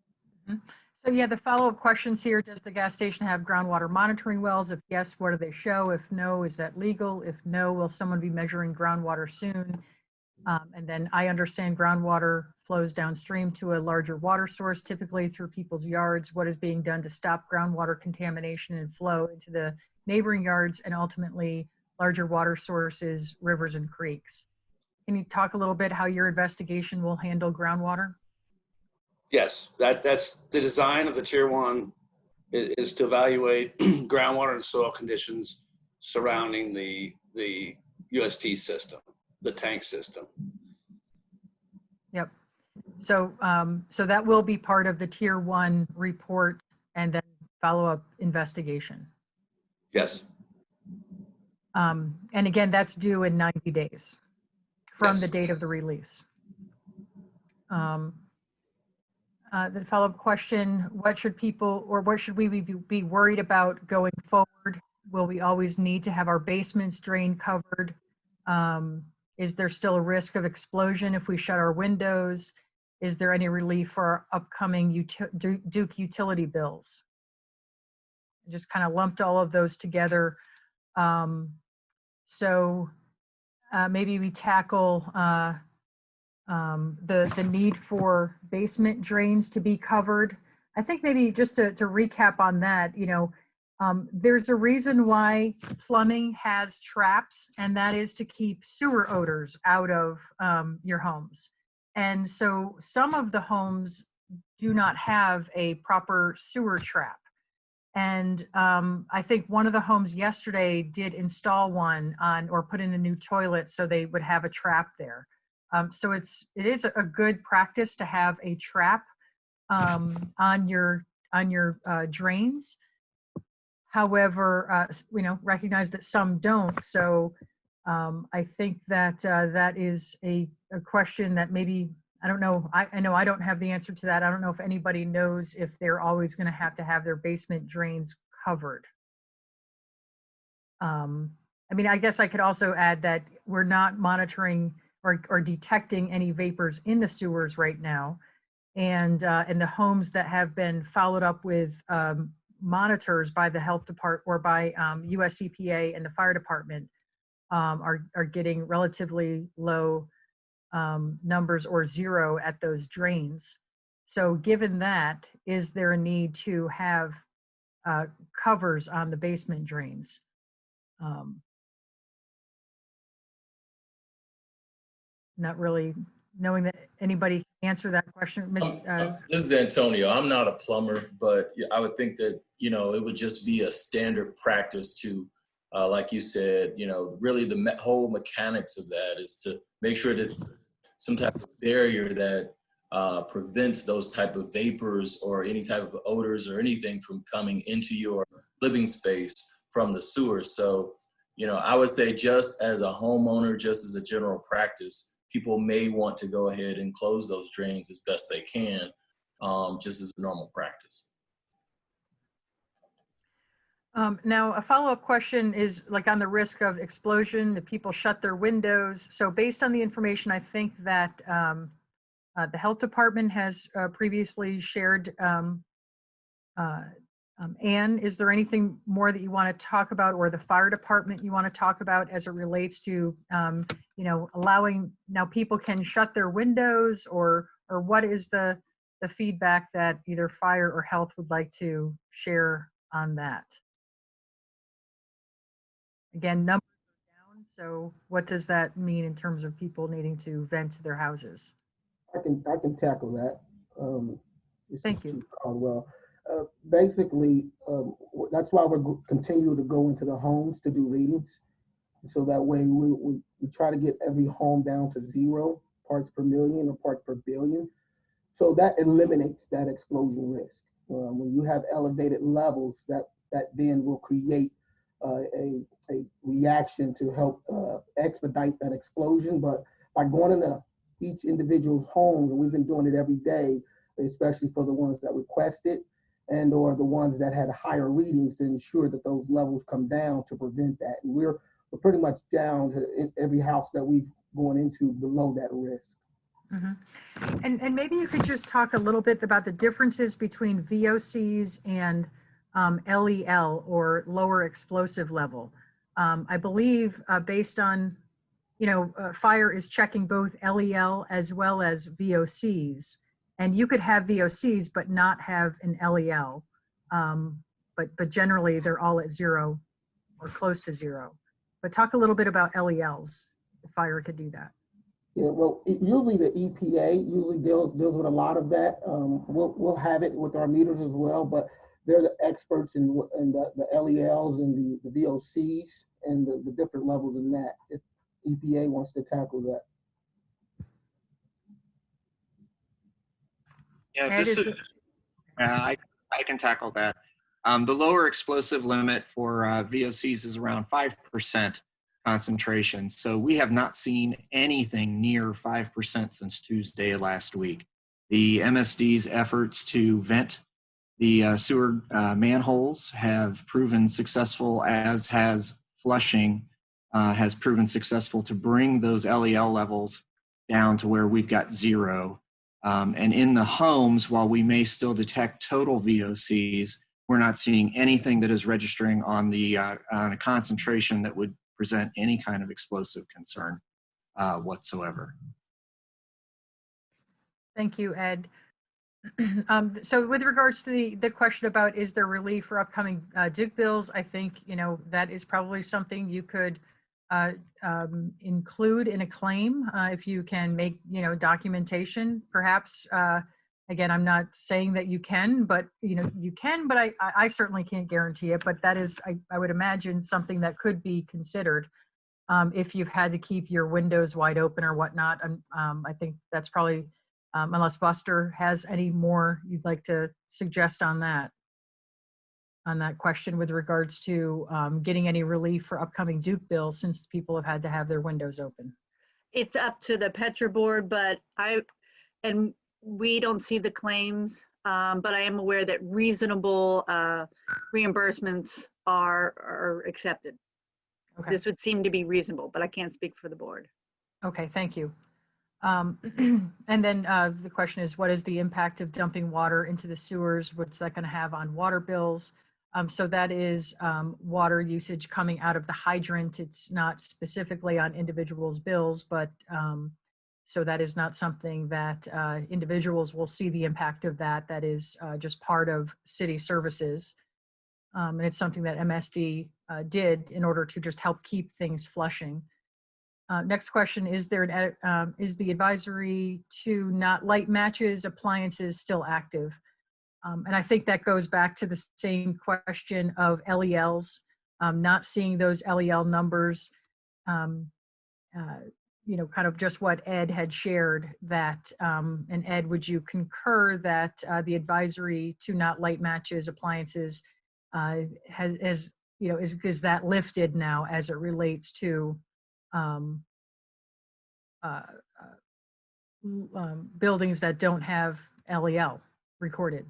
Mm-hmm. So yeah, the follow-up questions here, does the gas station have groundwater monitoring wells? If yes, what do they show? If no, is that legal? If no, will someone be measuring groundwater soon? And then I understand groundwater flows downstream to a larger water source, typically through people's yards. What is being done to stop groundwater contamination and flow into the neighboring yards and ultimately larger water sources, rivers, and creeks? Can you talk a little bit how your investigation will handle groundwater? Yes, that's the design of the Tier 1 is to evaluate groundwater and soil conditions surrounding the UST system, the tank system. Yep. So so that will be part of the Tier 1 report and then follow-up investigation. Yes. And again, that's due in 90 days from Yes. the date of the release. The follow-up question, what should people, or what should we be worried about going forward? Will we always need to have our basements drain covered? Is there still a risk of explosion if we shut our windows? Is there any relief for our upcoming Duke utility bills? I just kind of lumped all of those together. So maybe we tackle the need for basement drains to be covered. I think maybe just to recap on that, you know, there's a reason why plumbing has traps, and that is to keep sewer odors out of your homes. And so some of the homes do not have a proper sewer trap. And I think one of the homes yesterday did install one on, or put in a new toilet so they would have a trap there. So it is a good practice to have a trap on your drains. However, you know, recognize that some don't. So I think that that is a question that maybe, I don't know, I know I don't have the answer to that. I don't know if anybody knows if they're always going to have their basement drains covered. I mean, I guess I could also add that we're not monitoring or detecting any vapors in the sewers right now. And in the homes that have been followed up with monitors by the health department or by US EPA and the fire department are getting relatively low numbers or zero at those drains. So given that, is there a need to have covers on the basement drains? Not really knowing that anybody can answer that question. This is Antonio. I'm not a plumber, but I would think that, you know, it would just be a standard practice to, like you said, you know, really the whole mechanics of that is to make sure that some type of barrier that prevents those type of vapors or any type of odors or anything from coming into your living space from the sewer. So, you know, I would say just as a homeowner, just as a general practice, people may want to go ahead and close those drains as best they can, just as a normal practice. Now, a follow-up question is like on the risk of explosion, if people shut their windows. So based on the information, I think that the health department has previously shared. Anne, is there anything more that you want to talk about, or the fire department you want to talk about as it relates to, you know, allowing, now people can shut their windows, or what is the feedback that either fire or health would like to share on that? Again, numbers are down, so what does that mean in terms of people needing to vent their houses? I can tackle that. Thank you. Chief Caldwell. Basically, that's why we're continue to go into the homes to do readings. So that way we try to get every home down to 0 parts per million or parts per billion. So that eliminates that explosion risk. When you have elevated levels, that then will create a reaction to help expedite that explosion. But by going into each individual's home, and we've been doing it every day, especially for the ones that requested and or the ones that had higher readings, to ensure that those levels come down to prevent that. And we're pretty much down to every house that we've gone into below that risk. Mm-hmm. And maybe you could just talk a little bit about the differences between VOCs and LEL, or lower explosive level. I believe based on, fire is checking both LEL as well as VOCs. And you could have VOCs but not have an LEL. But generally they're all at 0 or close to 0. But talk a little bit about LELs, if fire could do that. Yeah, well, usually the EPA usually deals with a lot of that. We'll have it with our meters as well, but they're the experts in the LELs and the VOCs and the different levels in that, if EPA wants to tackle that. Yeah, this is, I can tackle that. The lower explosive limit for VOCs is around 5% concentration. So we have not seen anything near 5% since Tuesday of last week. The MSD's efforts to vent the sewer manholes have proven successful, as has flushing has proven successful to bring those LEL levels down to where we've got 0. And in the homes, while we may still detect total VOCs, we're not seeing anything that is registering on on a concentration that would present any kind of explosive concern whatsoever. Thank you, Ed. So with regards to the question about is there relief for upcoming Duke bills, I think, that is probably something you could include in a claim if you can make, documentation, perhaps. Again, I'm not saying that you can, but you can, but I certainly can't guarantee it. But that is, I would imagine, something that could be considered if you've had to keep your windows wide open or whatnot. I think that's probably, unless Buster has any more you'd like to suggest on that question with regards to getting any relief for upcoming Duke bills, since people have had to have their windows open. It's up to the Petra board, but we don't see the claims, but I am aware that reasonable reimbursements are accepted. Okay. This would seem to be reasonable, but I can't speak for the board. Okay, thank you. And then the question is, what is the impact of dumping water into the sewers? What's that going to have on water bills? So that is water usage coming out of the hydrant. It's not specifically on individuals' bills, but so that is not something that individuals will see the impact of that. That is just part of city services. And it's something that MSD did in order to just help keep things flushing. Next question, is the advisory to not light matches appliances still active? And I think that goes back to the same question of LELs, not seeing those LEL numbers, kind of just what Ed had shared, that, and Ed, would you concur that the advisory to not light matches appliances is that lifted now as it relates to buildings that don't have LEL recorded?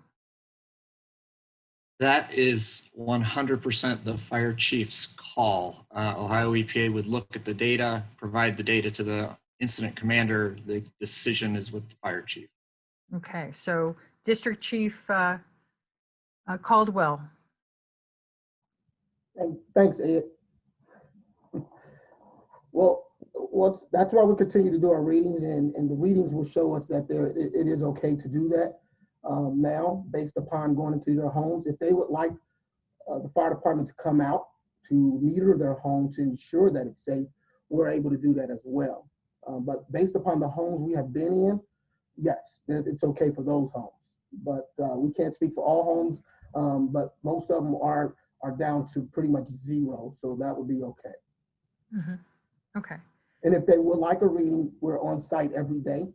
That is 100% the fire chief's call. Ohio EPA would look at the data, provide the data to the incident commander. The decision is with the fire chief. Okay, so District Chief Caldwell. Thanks, Ed. Well, that's why we continue to do our readings, and the readings will show us that it is okay to do that now, based upon going into their homes. If they would like the fire department to come out to meter their home to ensure that it's safe, we're able to do that as well. But based upon the homes we have been in, yes, it's okay for those homes. But we can't speak for all homes, but most of them are down to pretty much 0, so that would be okay. Okay. And if they would like a reading, we're on site every day.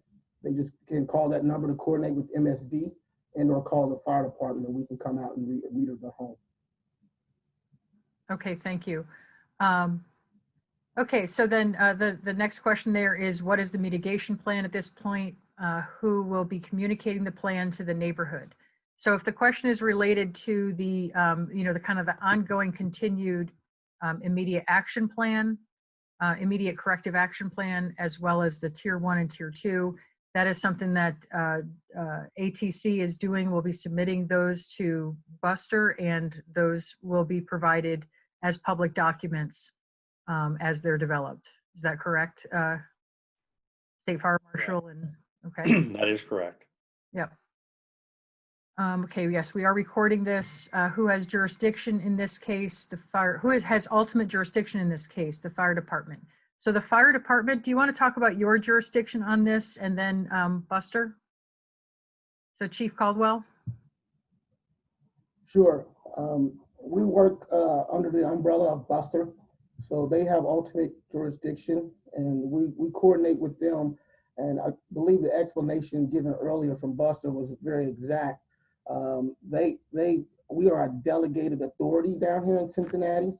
They just can call that number to coordinate with MSD and or call the fire department and we can come out and read at their home. Okay, thank you. Okay, so then the next question there is, what is the mitigation plan at this point? Who will be communicating the plan to the neighborhood? So if the question is related to the, the kind of the ongoing continued immediate action plan, immediate corrective action plan, as well as the tier 1 and tier 2, that is something that ATC is doing. We'll be submitting those to Buster, and those will be provided as public documents as they're developed. Is that correct? State Fire Marshal and, okay. That is correct. Yep. Okay, yes, we are recording this. Who has jurisdiction in this case? The fire, who has ultimate jurisdiction in this case? The fire department. So the fire department, do you want to talk about your jurisdiction on this, and then Buster? So Chief Caldwell? Sure. We work under the umbrella of Buster. So they have ultimate jurisdiction and we coordinate with them. And I believe the explanation given earlier from Buster was very exact. We are a delegated authority down here in Cincinnati.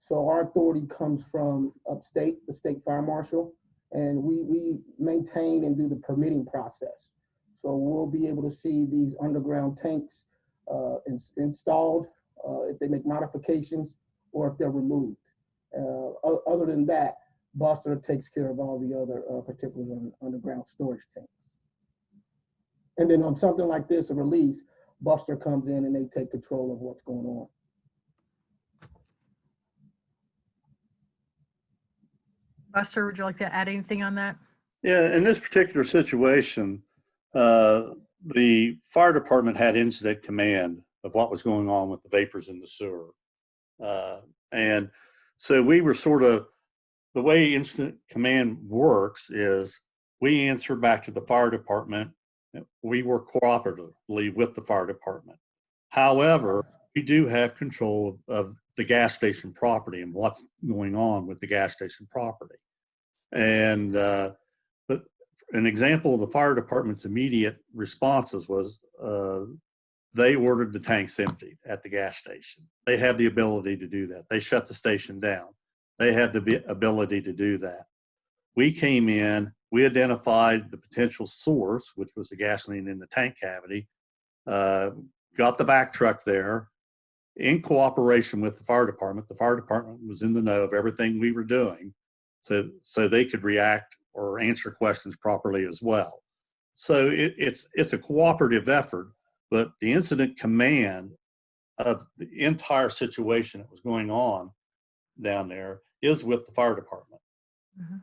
So our authority comes from upstate, the state fire marshal, and we maintain and do the permitting process. So we'll be able to see these underground tanks installed, if they make modifications or if they're removed. Other than that, Buster takes care of all the other particulars on underground storage tanks. And then on something like this, a release, Buster comes in and they take control of what's going on. Buster, would you like to add anything on that? Yeah, in this particular situation, the fire department had incident command of what was going on with the vapors in the sewer. And so we were sort of, the way incident command works is we answer back to the fire department. We work cooperatively with the fire department. However, we do have control of the gas station property and what's going on with the gas station property. And but an example of the fire department's immediate responses was they ordered the tanks emptied at the gas station. They have the ability to do that. They shut the station down. They have the ability to do that. We came in, we identified the potential source, which was the gasoline in the tank cavity, got the back truck there in cooperation with the fire department. The fire department was in the know of everything we were doing, so they could react or answer questions properly as well. So it's a cooperative effort, but the incident command of the entire situation that was going on down there is with the fire department. Mm-hmm.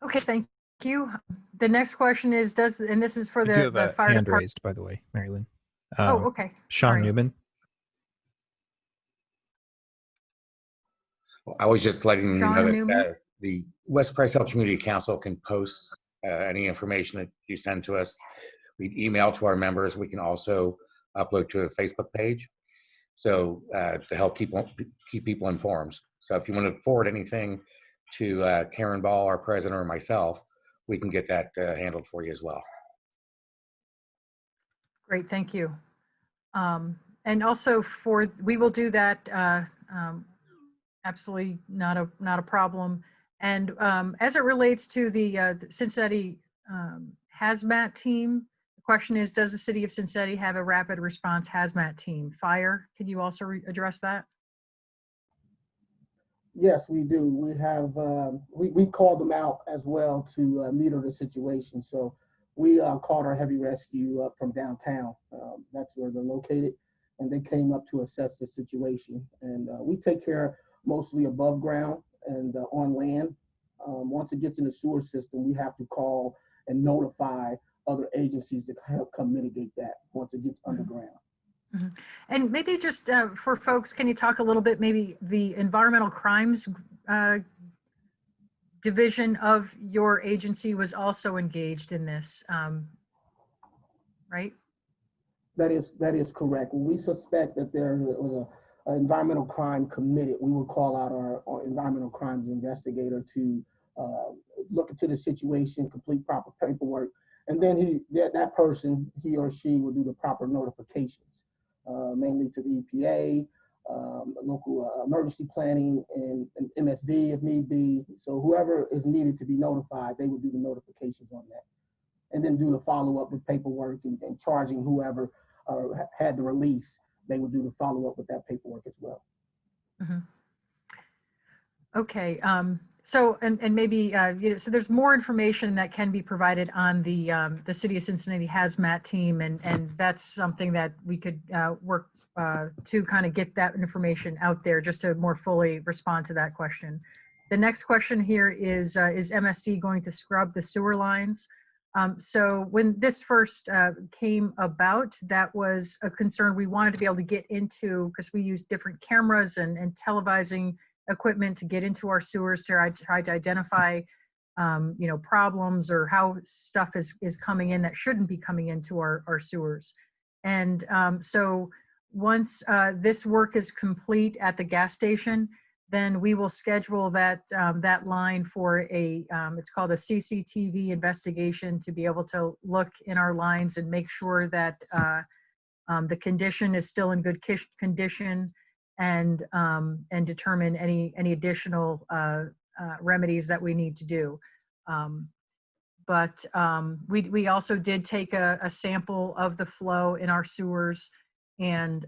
Okay, thank you. The next question is, and this is for We the do have a fire hand department. raised, by the way, Marilyn. Oh, okay. Sean Sorry. Newman. I was just letting you Sean know that Newman? the West Price Hill Community Council can post any information that you send to us. We email to our members. We can also upload to a Facebook page. So to help keep people informed. So if you want to forward anything to Karen Ball, our president, or myself, we can get that handled for you as well. Great, thank you. And also we will do that. Absolutely not a problem. And as it relates to the Cincinnati hazmat team, the question is, does the city of Cincinnati have a rapid response hazmat team? Fire, can you also address that? Yes, we do. We have, we called them out as well to meter the situation. So we called our heavy rescue up from downtown. That's where they're located. And they came up to assess the situation. And we take care mostly above ground and on land. Once it gets in the sewer system, we have to call and notify other agencies to help come mitigate that once it gets underground. Mm-hmm. And maybe just for folks, can you talk a little bit, maybe the environmental crimes division of your agency was also engaged in this, right? That is correct. When we suspect that there was environmental crime committed, we would call out our environmental crimes investigator to look into the situation, complete proper paperwork, and then that person, he or she, will do the proper notifications, mainly to the EPA, local emergency planning, and MSD if need be. So whoever is needed to be notified, they would do the notifications on that, and then do the follow-up with paperwork and charging whoever had the release. They would do the follow-up with that paperwork as well. Mhm. Okay, so and maybe so there's more information that can be provided on the City of Cincinnati hazmat team, and that's something that we could work to kind of get that information out there just to more fully respond to that question. The next question here is MSD going to scrub the sewer lines? So when this first came about, that was a concern we wanted to be able to get into, because we use different cameras and televising equipment to get into our sewers to try to identify problems or how stuff is coming in that shouldn't be coming into our sewers. And so once this work is complete at the gas station, then we will schedule that that line for it's called a CCTV investigation, to be able to look in our lines and make sure that the condition is still in good condition, and determine any additional remedies that we need to do. But we also did take a sample of the flow in our sewers, and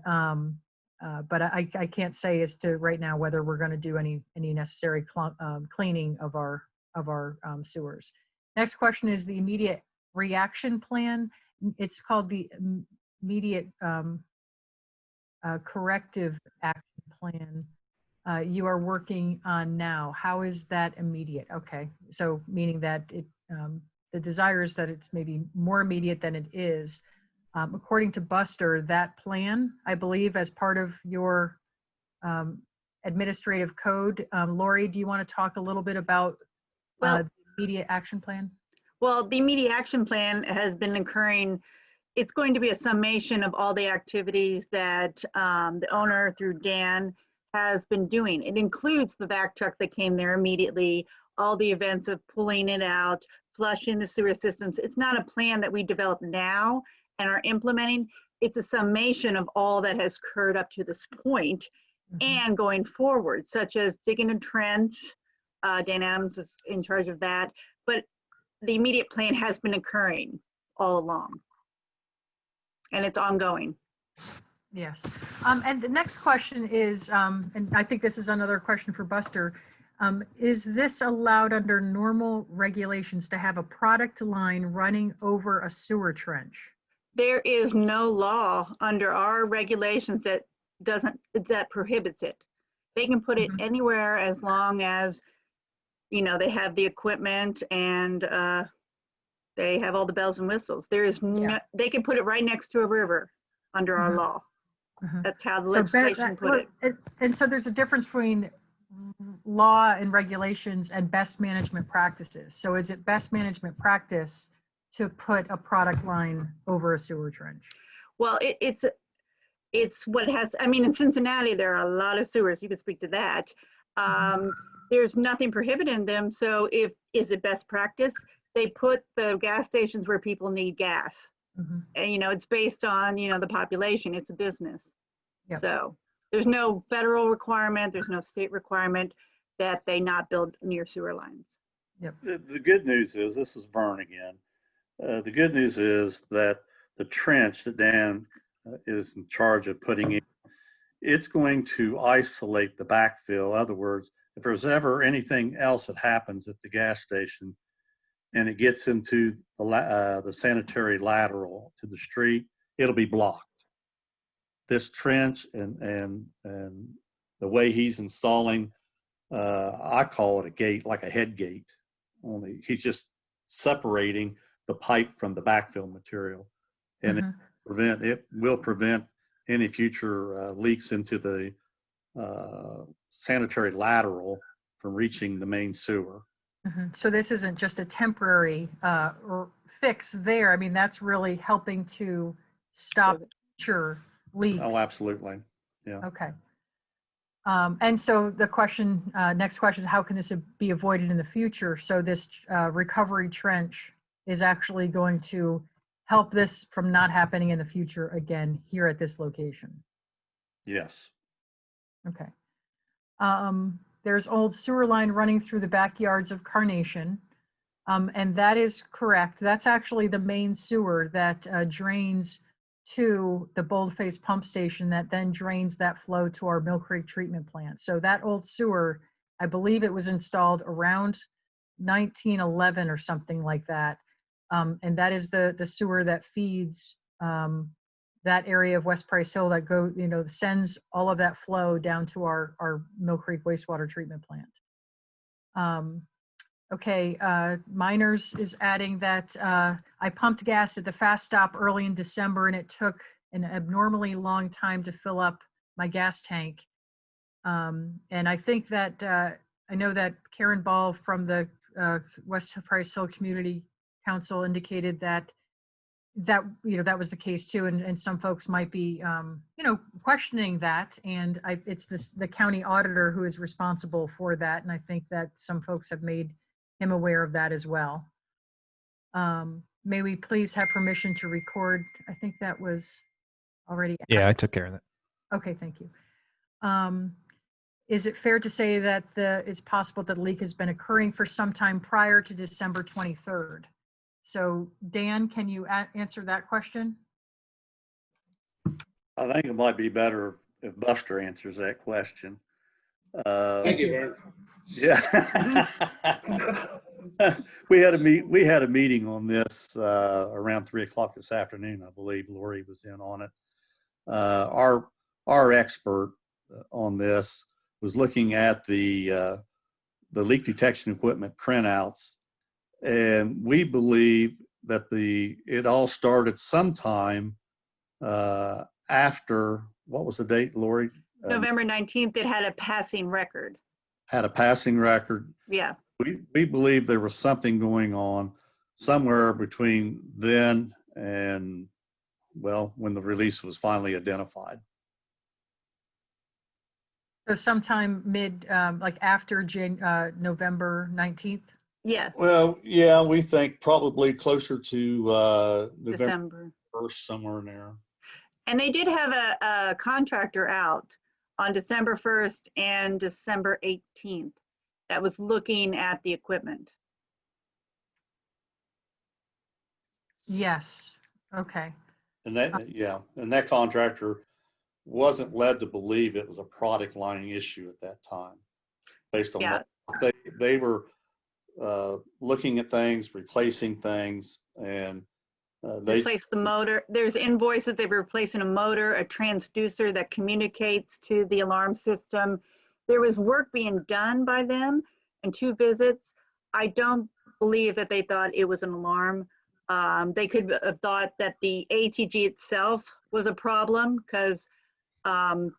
but I can't say as to right now whether we're going to do any necessary cleaning of our sewers. Next question is the immediate reaction plan. It's called the immediate corrective action plan you are working on now. How is that immediate? Okay, so meaning that the desire is that it's maybe more immediate than it is. According to Buster, that plan, I believe, as part of your administrative code. Lori, do you want to talk a little bit about the immediate action plan? Well, the immediate action plan has been occurring. It's going to be a summation of all the activities that the owner, through Dan, has been doing. It includes the vac truck that came there immediately, all the events of pulling it out, flushing the sewer systems. It's not a plan that we develop now and are implementing. It's a summation of all that has occurred up to this point and going forward, such as digging a trench. Dan Adams is in charge of that, but the immediate plan has been occurring all along, and it's ongoing. Yes. And the next question is, and I think this is another question for Buster, is this allowed under normal regulations to have a product line running over a sewer trench? There is no law under our regulations that prohibits it. They can put it anywhere as long as, they have the equipment and they have all the bells and whistles. There is no, they can put it right next to a river under our law. That's how the legislation put it. And so there's a difference between law and regulations and best management practices. So is it best management practice to put a product line over a sewer trench? Well, it's what it has. I mean, in Cincinnati, there are a lot of sewers. You can speak to that. There's nothing prohibiting them. So is it best practice? They put the gas stations where people need gas. And, it's based on, the population. It's a business. So there's no federal requirement. There's no state requirement that they not build near sewer lines. The good news is, this is Vern again. The good news is that the trench that Dan is in charge of putting in, it's going to isolate the backfill. In other words, if there's ever anything else that happens at the gas station and it gets into the sanitary lateral to the street, it'll be blocked. This trench and the way he's installing, I call it a gate, like a head gate. Only he's just separating the pipe from the backfill material, and it will prevent any future leaks into the sanitary lateral from reaching the main sewer. So this isn't just a temporary fix there. I mean, that's really helping to stop future leaks. Oh, absolutely. Yeah. Okay. And so the question, next question, how can this be avoided in the future? So this recovery trench is actually going to help this from not happening in the future again here at this location. Yes. Okay. There's old sewer line running through the backyards of Carnation. And that is correct. That's actually the main sewer that drains to the Boldface pump station that then drains that flow to our Mill Creek treatment plant. So that old sewer, I believe it was installed around 1911 or something like that. And that is the sewer that feeds that area of West Price Hill that sends all of that flow down to our Mill Creek wastewater treatment plant. Okay, Miners is adding that I pumped gas at the fast stop early in December and it took an abnormally long time to fill up my gas tank. And I think that I know that Karen Ball from the West Price Hill Community Council indicated that that was the case too, and some folks might be questioning that, and it's the county auditor who is responsible for that, and I think that some folks have made him aware of that as well. May we please have permission to record? I think that was already. Yeah, I took care of that. Okay, thank you. Is it fair to say that it's possible that the leak has been occurring for some time prior to December 23rd? So Dan, can you answer that question? I think it might be better if Buster answers that question. Thank you, Vern. Yeah. we had a meeting on this around 3 o'clock this afternoon. I believe Lori was in on it. Our expert on this was looking at the leak detection equipment printouts, and we believe that it all started sometime after, what was the date, Lori? November 19th, it had a passing record. Had a passing record. Yeah. We believe there was something going on somewhere between then and, well, when the release was finally identified. So sometime like after November 19th? Yes. Well, yeah, we think probably closer to November December 1st, somewhere in there. And they did have a contractor out on December 1st and December 18th that was looking at the equipment. Yes. Okay. And that contractor wasn't led to believe it was a product line issue at that time, based on that. They were looking at things, replacing things, and they replaced the motor. There's invoices. They were replacing a motor, a transducer that communicates to the alarm system. There was work being done by them and 2 visits. I don't believe that they thought it was an alarm. They could have thought that the ATG itself was a problem because the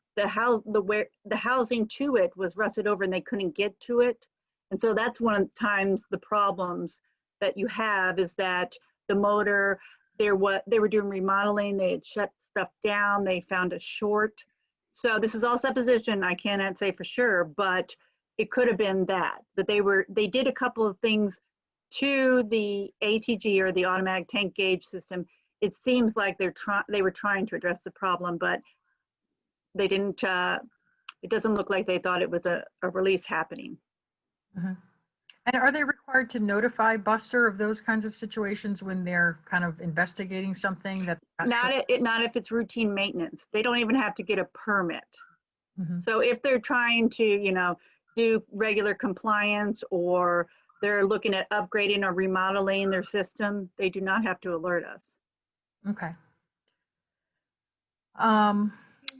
housing to it was rusted over and they couldn't get to it. And so that's one of the times the problems that you have is that the motor, they were doing remodeling, they had shut stuff down, they found a short. So this is all supposition, I cannot say for sure, but it could have been that they did a couple of things to the ATG or the automatic tank gauge system. It seems like they were trying to address the problem, but they didn't, it doesn't look like they thought it was a release happening. Mm-hmm. And are they required to notify Buster of those kinds of situations when they're kind of investigating something that? Not if it's routine maintenance. They don't even have to get a permit. Mm-hmm. So if they're trying to, do regular compliance or they're looking at upgrading or remodeling their system, they do not have to alert us. Okay.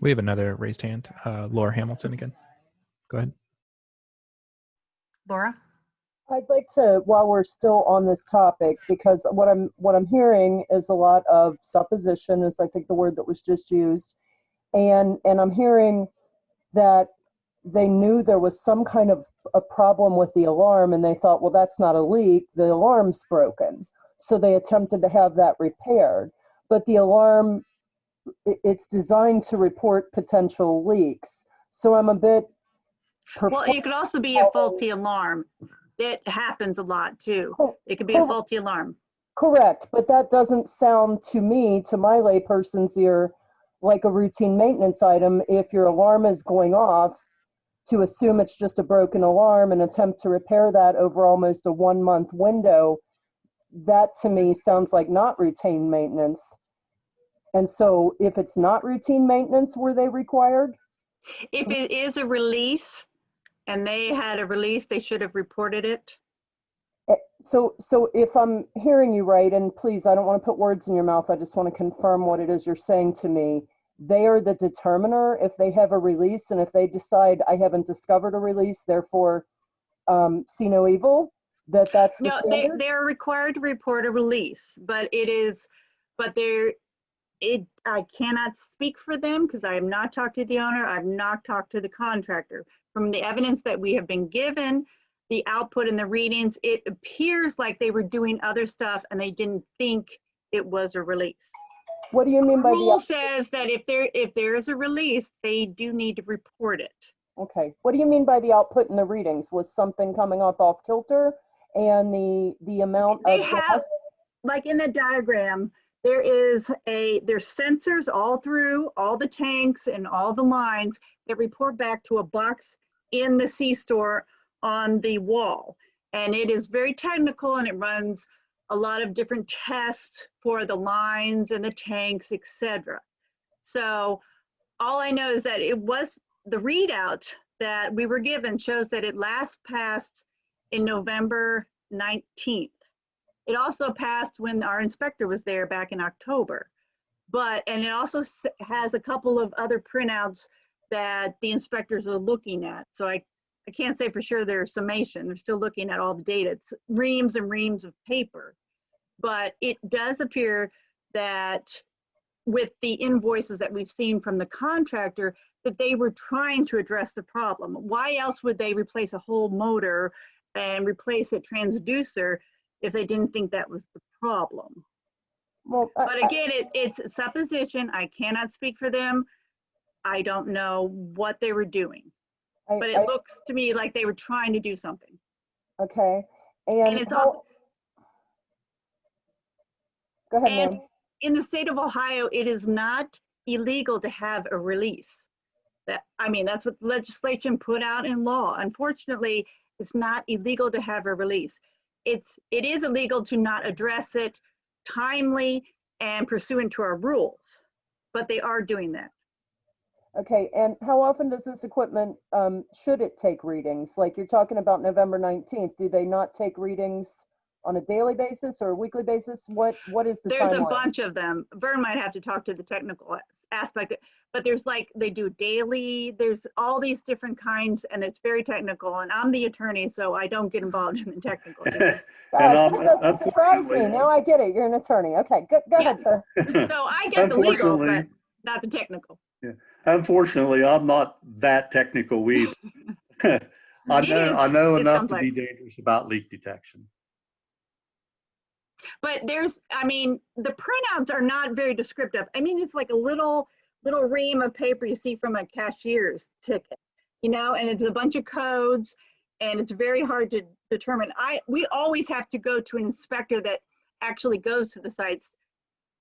We have another raised hand, Laura Hamilton again. Go ahead. Laura? I'd like to, while we're still on this topic, because what I'm hearing is a lot of supposition, is I think the word that was just used, and I'm hearing that they knew there was some kind of a problem with the alarm, and they thought, well, that's not a leak, the alarm's broken, so they attempted to have that repaired. But the alarm, it's designed to report potential leaks. So I'm a bit Well, it could also be a faulty alarm. It happens a lot too. It could be a faulty alarm. Correct, but that doesn't sound to me, to my layperson's ear, like a routine maintenance item. If your alarm is going off, to assume it's just a broken alarm and attempt to repair that over almost a 1 month window, that to me sounds like not routine maintenance. And so if it's not routine maintenance, were they required? If it is a release and they had a release, they should have reported it. So if I'm hearing you right, and please, I don't want to put words in your mouth, I just want to confirm what it is you're saying to me. They are the determiner if they have a release, and if they decide I haven't discovered a release, therefore see no evil, that's the No, standard? they're required to report a release, but I cannot speak for them because I have not talked to the owner. I've not talked to the contractor. From the evidence that we have been given, the output and the readings, it appears like they were doing other stuff and they didn't think it was a release. What do you mean by the rule says that if there is a release, they do need to report it. Okay. What do you mean by the output and the readings? Was something coming up off kilter, and the amount They of have, like in the diagram, there's sensors all through all the tanks and all the lines that report back to a box in the C-store on the wall. And it is very technical, and it runs a lot of different tests for the lines and the tanks, etc. So all I know is that it was the readout that we were given shows that it last passed in November 19th. It also passed when our inspector was there back in October. And it also has a couple of other printouts that the inspectors are looking at. So I can't say for sure they're summation. They're still looking at all the data. It's reams and reams of paper. But it does appear that with the invoices that we've seen from the contractor, that they were trying to address the problem. Why else would they replace a whole motor and replace a transducer if they didn't think that was the problem? Well, but again, it's a supposition. I cannot speak for them. I don't know what they were doing. But it looks to me like they were trying to do something. Okay. And it's all. Go ahead, ma'am. In the state of Ohio, it is not illegal to have a release. That's what the legislation put out in law. Unfortunately, it's not illegal to have a release. It is illegal to not address it timely and pursuant to our rules, but they are doing that. Okay, and how often does this equipment, should it take readings? Like you're talking about November 19th, do they not take readings on a daily basis or a weekly basis? What is the There's timeline? a bunch of them. Vern might have to talk to the technical aspect, but there's they do daily, there's all these different kinds, and it's very technical. And I'm the attorney, so I don't get involved in the technical. Gosh, that doesn't surprise me. Now I get it. You're an attorney. Okay, go ahead, sir. So I get the legal, but not the technical. Yeah. Unfortunately, I'm not that technical either. I know enough to be dangerous about leak detection. But the printouts are not very descriptive. It's like a little ream of paper you see from a cashier's ticket, and it's a bunch of codes, and it's very hard to determine. We always have to go to an inspector that actually goes to the sites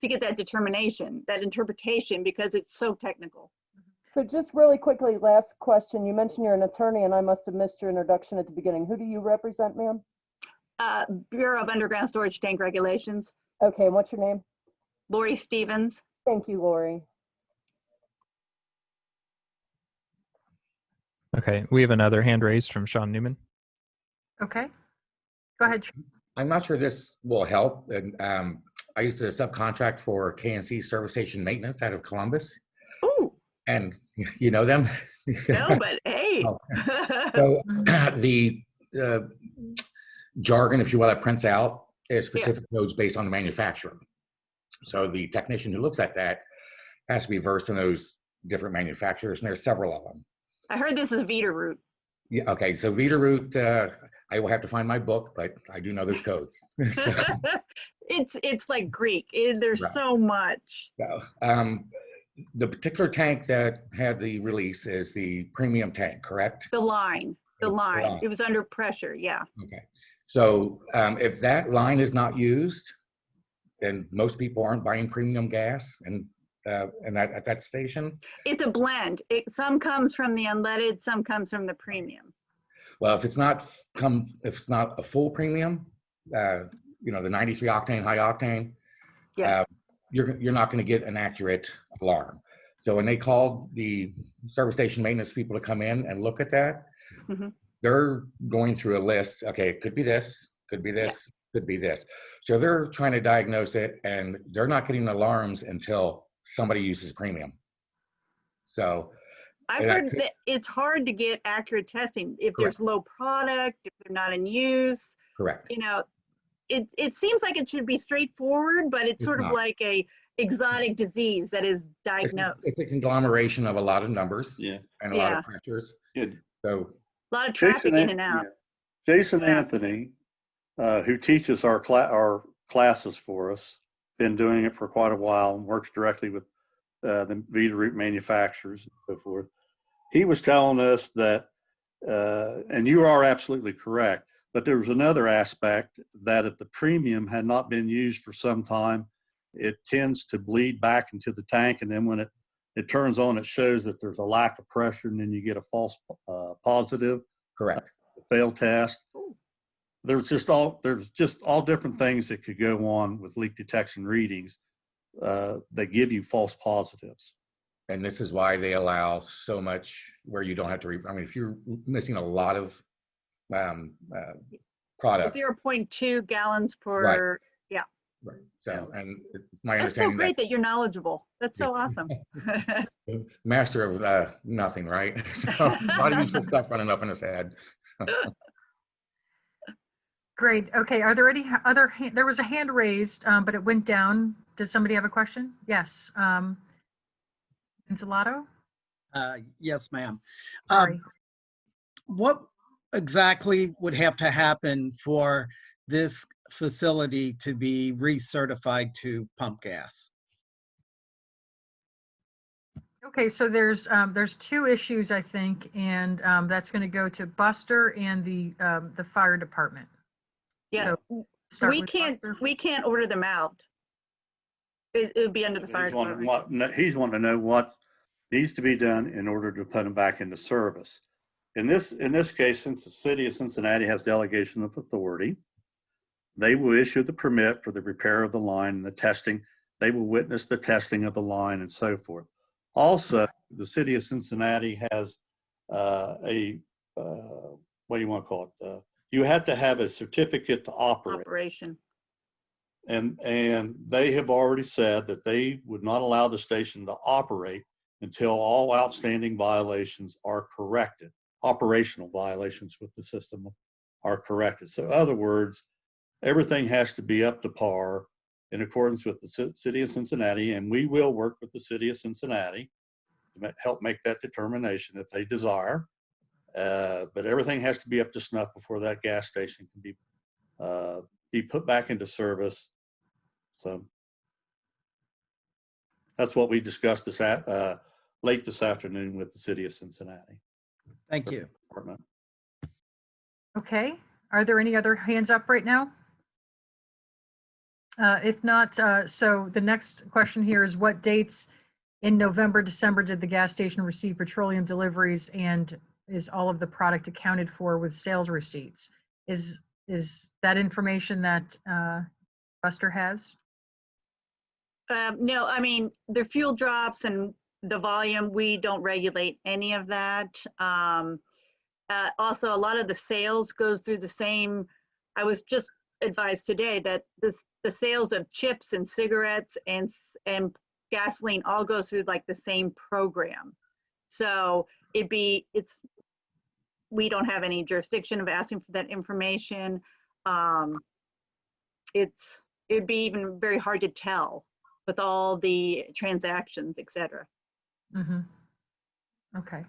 to get that determination, that interpretation, because it's so technical. So just really quickly, last question. You mentioned you're an attorney, and I must have missed your introduction at the beginning. Who do you represent, ma'am? Bureau of Underground Storage Tank Regulations. Okay, and what's your name? Lori Stevens. Thank you, Lori. Okay, we have another hand raised from Sean Newman. Okay, go ahead. I'm not sure this will help. I used to subcontract for KNC Service Station Maintenance out of Columbus. Ooh. And you know them? No, but hey. So the jargon, if you will, that prints out is specific codes based on the manufacturer. So the technician who looks at that has to be versed in those different manufacturers, and there's several of them. I heard this is Veeder-Root. Yeah, okay, so Veeder-Root, I will have to find my book, but I do know those codes. So, It's like Greek. There's right. so much. So, The particular tank that had the release is the premium tank, correct? The line. line. It was under pressure, yeah. Okay. So if that line is not used, then most people aren't buying premium gas and at that station. It's a blend. Some comes from the unleaded, some comes from the premium. Well, if it's not a full premium, you know, the 93 octane, high octane, Yeah. You're not going to get an accurate alarm. So when they called the service station maintenance people to come in and look at that, they're going through a list. Okay, it could be this, could be this, could be this. So they're trying to diagnose it, and they're not getting alarms until somebody uses premium. So I've heard that it's hard to get accurate testing if there's low product, if they're not in use. Correct. You know, it seems like it should be straightforward, but it's sort of like a exotic disease that is diagnosed. It's a conglomeration of a lot of numbers and a lot of pressures. So a lot of traffic in and out. Jason Anthony, who teaches our classes for us, been doing it for quite a while and works directly with the Veeder-Root manufacturers and so forth. He was telling us that, and you are absolutely correct, but there was another aspect that if the premium had not been used for some time, it tends to bleed back into the tank, and then when it turns on, it shows that there's a lack of pressure, and then you get a false positive. Correct. Failed test. There's just all different things that could go on with leak detection readings that give you false positives. And this is why they allow so much where you don't have to I mean, if you're missing a lot of product. 0.2 gallons per, Right. So, and it's my that's so understanding great that you're knowledgeable. That's so awesome. Master of nothing, right? So a lot of useless stuff running up in his head. Great. Okay. Are there any other? There was a hand raised, but it went down. Does somebody have a question? Yes. Insulato? Yes, ma'am. Sorry. What exactly would have to happen for this facility to be recertified to pump gas? Okay, so there's two issues, I think, and that's going to go to Buster and the fire department. Yeah, So we can't order them out. It would be under the fire department. He's wanting to know what needs to be done in order to put them back into service. In this case, since the city of Cincinnati has delegation of authority, they will issue the permit for the repair of the line and the testing. They will witness the testing of the line and so forth. Also, the city of Cincinnati has what do you want to call it? You have to have a certificate to operate. Operation. And they have already said that they would not allow the station to operate until all outstanding violations are corrected. Operational violations with the system are corrected. So in other words, everything has to be up to par in accordance with the city of Cincinnati, and we will work with the city of Cincinnati to help make that determination if they desire. But everything has to be up to snuff before that gas station can be put back into service. So that's what we discussed late this afternoon with the city of Cincinnati. Thank you. Department. Okay. Are there any other hands up right now? If not, so the next question here is what dates in November, December did the gas station receive petroleum deliveries, and is all of the product accounted for with sales receipts? Is that information that Buster has? No, I mean, the fuel drops and the volume, we don't regulate any of that. Also, a lot of the sales goes through the same, I was just advised today that the sales of chips and cigarettes and gasoline all goes through like the same program. So we don't have any jurisdiction of asking for that information. It'd be even very hard to tell with all the transactions, et cetera. Mm-hmm. Okay.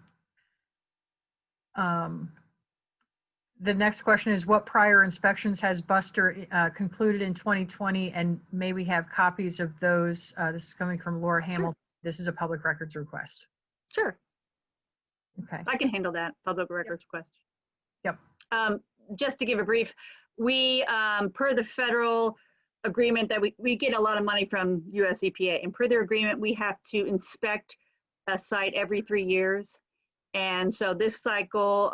The next question is what prior inspections has Buster concluded in 2020, and may we have copies of those? This is coming from Laura Hamilton. this is a public records request. Sure, Okay. I can handle that, public records request. Yep. Just to give a brief, we, per the federal agreement that we get a lot of money from US EPA, and per their agreement, we have to inspect a site every 3 years. And so this cycle,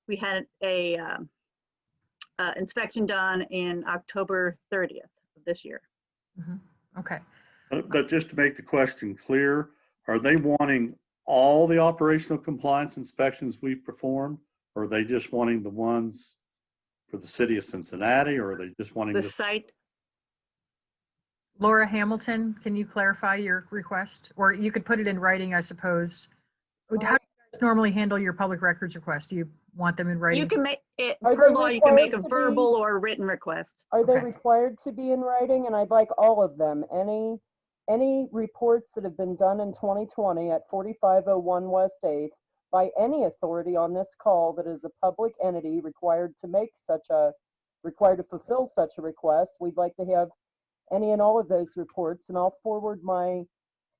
we had a inspection done in October 30th of this year. Okay. But just to make the question clear, are they wanting all the operational compliance inspections we've performed? Or are they just wanting the ones for the city of Cincinnati, or are they just wanting The this? site, Laura Hamilton, can you clarify your request? Or you could put it in writing, I suppose. How do you guys normally handle your public records request? Do you want them in writing? you can make it, Are per they law, you can make a required to be- verbal or a written request. Are they Okay. required to be in writing? And I'd like all of them. Any reports that have been done in 2020 at 4501 West 8th by any authority on this call that is a public entity required to fulfill such a request. We'd like to have any and all of those reports, and I'll forward my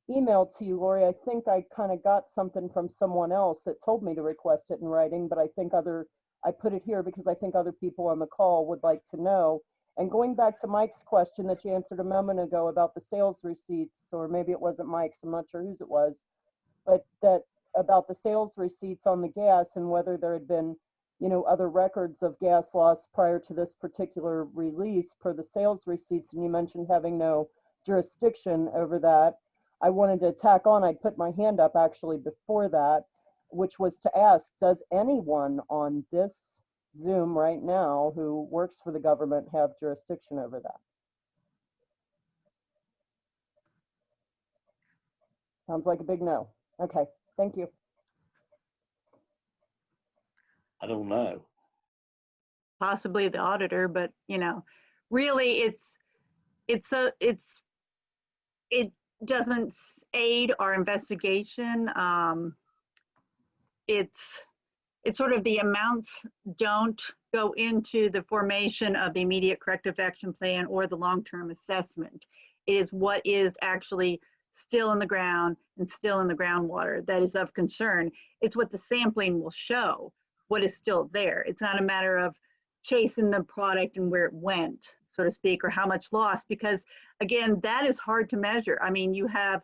email to you, Lori. I think I kind of got something from someone else that told me to request it in writing, but I put it here because I think other people on the call would like to know. And going back to Mike's question that you answered a moment ago about the sales receipts, or maybe it wasn't Mike's, I'm not sure whose it was, but that about the sales receipts on the gas and whether there had been, other records of gas loss prior to this particular release per the sales receipts. And you mentioned having no jurisdiction over that. I wanted to tack on, I put my hand up actually before that, which was to ask, does anyone on this Zoom right now who works for the government have jurisdiction over that? Sounds like a big no. Okay, thank you. I don't know. Possibly the auditor, but really it doesn't aid our investigation. It's sort of the amounts don't go into the formation of the immediate corrective action plan or the long-term assessment. It is what is actually still in the ground and still in the groundwater that is of concern. It's what the sampling will show, what is still there. It's not a matter of chasing the product and where it went, so to speak, or how much lost, because again, that is hard to measure. I mean, you have,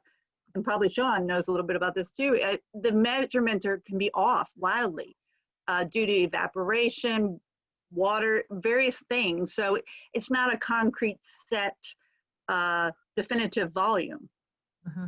and probably Sean knows a little bit about this too, the measurements can be off wildly due to evaporation, water, various things. So it's not a concrete set definitive volume.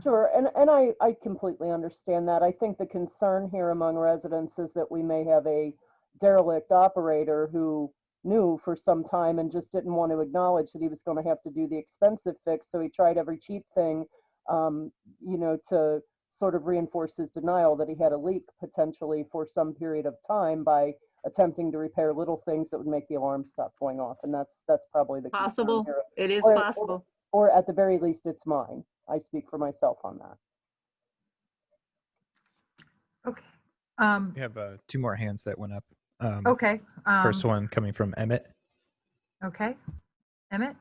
Sure, and I completely understand that. I think the concern here among residents is that we may have a derelict operator who knew for some time and just didn't want to acknowledge that he was going to have to do the expensive fix. So he tried every cheap thing, to sort of reinforce his denial that he had a leak potentially for some period of time by attempting to repair little things that would make the alarm stop going off. And that's probably the Possible. concern here. It is Or- possible. Or at the very least, it's mine. I speak for myself on that. Okay. We have 2 more hands that went up. Okay. First one coming from Emmett. Okay. Emmett?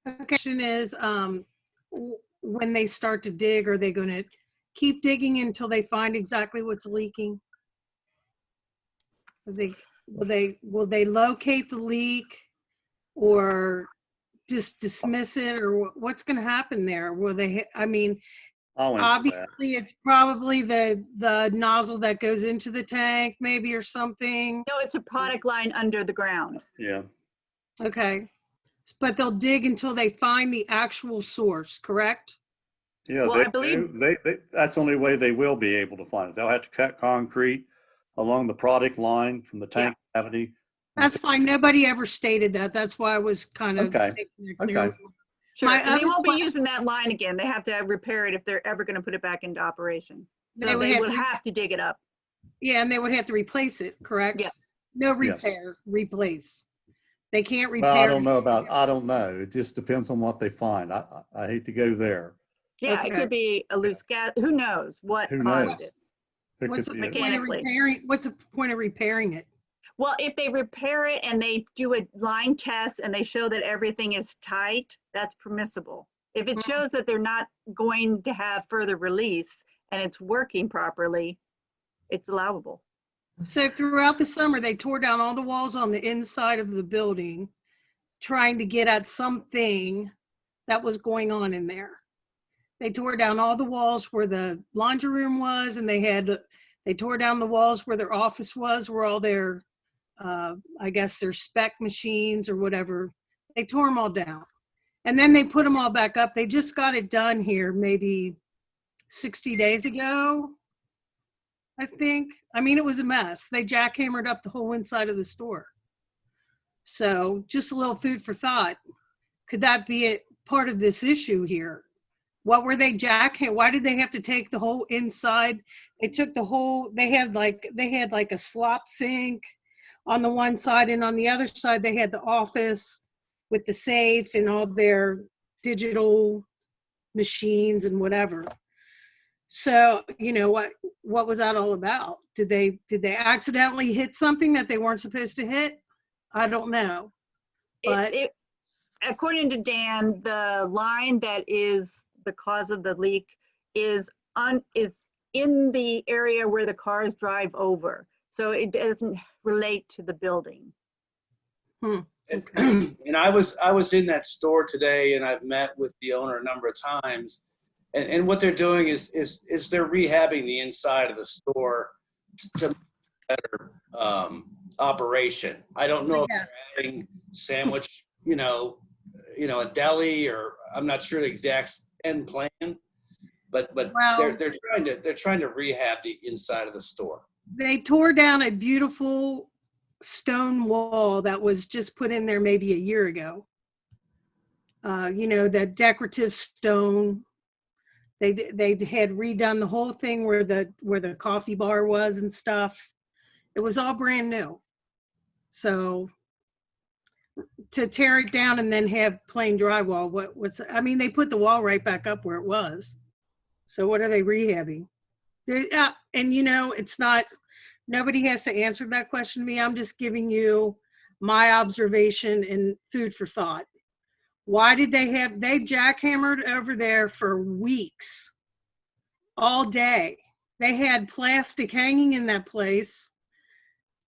The question is, when they start to dig, are they going to keep digging until they find exactly what's leaking? Will they locate the leak or just dismiss it, or what's going to happen there? Will they, I mean, I'll answer that. obviously it's probably the nozzle that goes into the tank maybe or something. No, it's a product line under the ground. Yeah. Okay. But they'll dig until they find the actual source, correct? Yeah, Well, I believe- they that's the only way they will be able to find it. They'll have to cut concrete along the product line from the tank cavity. That's fine. Nobody ever stated that. That's why I was kind of Okay. making it clear. Okay. Sure, My and they other won't be que- using that line again. They have to repair it if they're ever going to put it back into operation. So They would they have would to- have to dig it up. Yeah, and they would have to replace it, correct? Yeah. No Yes. repair, replace. They can't repair. Well, I don't know. It just depends on what they find. I hate to go there. Yeah, it Okay. could be a loose gas. Who knows what Who caused knows? it? It What's could the be point of Mechanically. repairing? What's the point of repairing it? Well, if they repair it and they do a line test and they show that everything is tight, that's permissible. If it shows that they're not going to have further release and it's working properly, it's allowable. So throughout the summer, they tore down all the walls on the inside of the building, trying to get at something that was going on in there. They tore down all the walls where the laundry room was, and they tore down the walls where their office was, where all their, I guess their spec machines or whatever. They tore them all down. And then they put them all back up. They just got it done here maybe 60 days ago, I think. I mean, it was a mess. They jackhammered up the whole inside of the store. So just a little food for thought. Could that be a part of this issue here? What were they why did they have to take the whole inside? They took the whole, they had like a slop sink on the one side, and on the other side they had the office with the safe and all their digital machines and whatever. So, you know, what was that all about? Did they accidentally hit something that they weren't supposed to hit? I don't know. But according to Dan, the line that is the cause of the leak is in the area where the cars drive over. So it doesn't relate to the building. And I was in that store today, and I've met with the owner a number of times. And what they're doing is they're rehabbing the inside of the store to make better operation. I don't know if they're adding sandwich, a deli, or I'm not sure the exact end plan, but well, they're trying to rehab the inside of the store. They tore down a beautiful stone wall that was just put in there maybe a year ago. That decorative stone. They had redone the whole thing where the coffee bar was and stuff. It was all brand new. So to tear it down and then have plain drywall, they put the wall right back up where it was. So what are they rehabbing? It's not, nobody has to answer that question to me. I'm just giving you my observation and food for thought. Why did they jackhammered over there for weeks, all day. They had plastic hanging in that place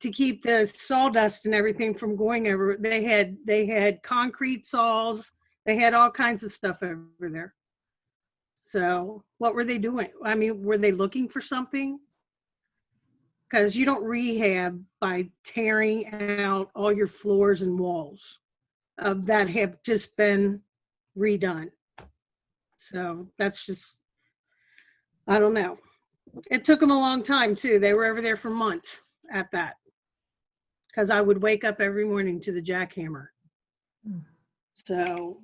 to keep the sawdust and everything from going over. They had concrete saws. They had all kinds of stuff over there. So what were they doing? I mean, were they looking for something? Because you don't rehab by tearing out all your floors and walls that have just been redone. So that's just, I don't know. It took them a long time too. They were over there for months at that. Because I would wake up every morning to the jackhammer. So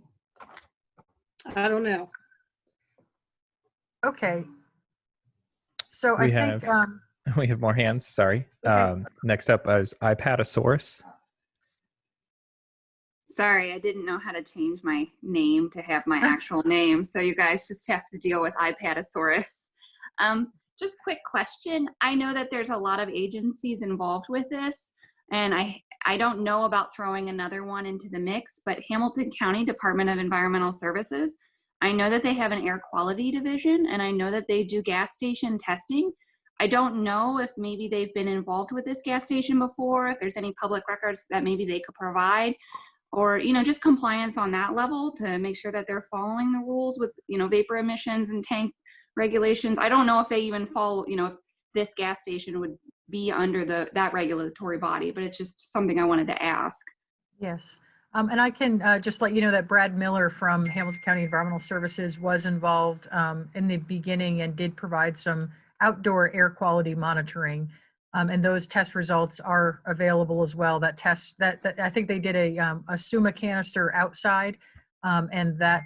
I don't know. Okay. So we have more hands. Sorry. Okay. Next up is iPadasaurus. Sorry, I didn't know how to change my name to have my actual name, so you guys just have to deal with iPadasaurus. Just quick question. I know that there's a lot of agencies involved with this, and I don't know about throwing another one into the mix, but Hamilton County Department of Environmental Services, I know that they have an air quality division, and I know that they do gas station testing. I don't know if maybe they've been involved with this gas station before, if there's any public records that maybe they could provide, or, just compliance on that level to make sure that they're following the rules with, vapor emissions and tank regulations. I don't know if they even follow, if this gas station would be under that regulatory body, but it's just something I wanted to ask. Yes. And I can just let you know that Brad Miller from Hamilton County Environmental Services was involved in the beginning and did provide some outdoor air quality monitoring. And those test results are available as well. That test that I think they did a SUMA canister outside, and that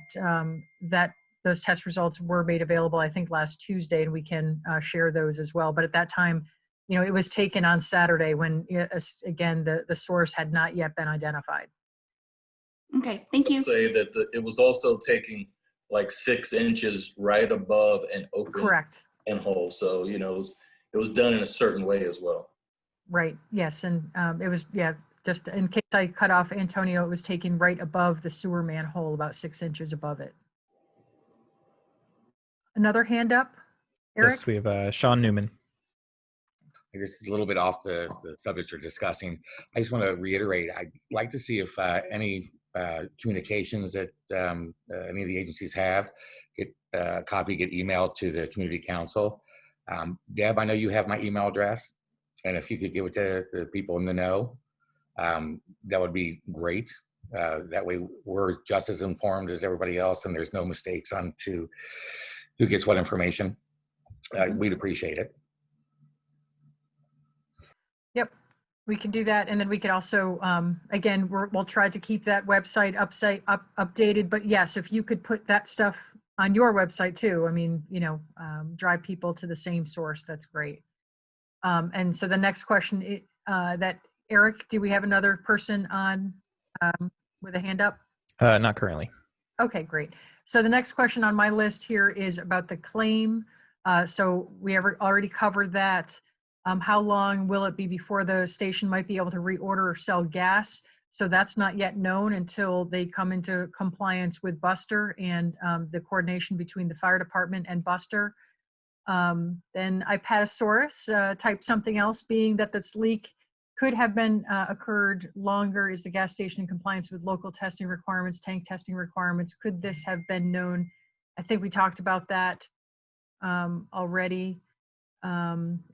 those test results were made available, I think, last Tuesday, and we can share those as well. But at that time, it was taken on Saturday when, again, the source had not yet been identified. Okay, thank you. Say that it was also taking like 6 inches right above an open Correct. Manhole. So, it was done in a certain way as well. Right. Yes. And it was, just in case I cut off Antonio, it was taken right above the sewer manhole, about 6 inches above it. another hand up? Eric? Yes, we have Sean Newman. This is a little bit off the subject you're discussing. I just want to reiterate, I'd like to see if any communications that any of the agencies have, get emailed to the community council. Deb, I know you have my email address, and if you could give it to the people in the know, that would be great. That way we're just as informed as everybody else, and there's no mistakes on to who gets what information. We'd appreciate it. Yep, we can do that. And then we could also, again, we'll try to keep that website updated. But yes, if you could put that stuff on your website too, I mean, you know, drive people to the same source, that's great. And so the next question that Eric, do we have another person on with a hand up? Not currently. Okay, great. So the next question on my list here is about the claim. So we have already covered that. How long will it be before the station might be able to reorder or sell gas? So that's not yet known until they come into compliance with Buster and the coordination between the fire department and Buster. Then Ipatosaurus type something else, being that this leak could have been occurred longer. Is the gas station in compliance with local testing requirements, tank testing requirements? Could this have been known? I think we talked about that already.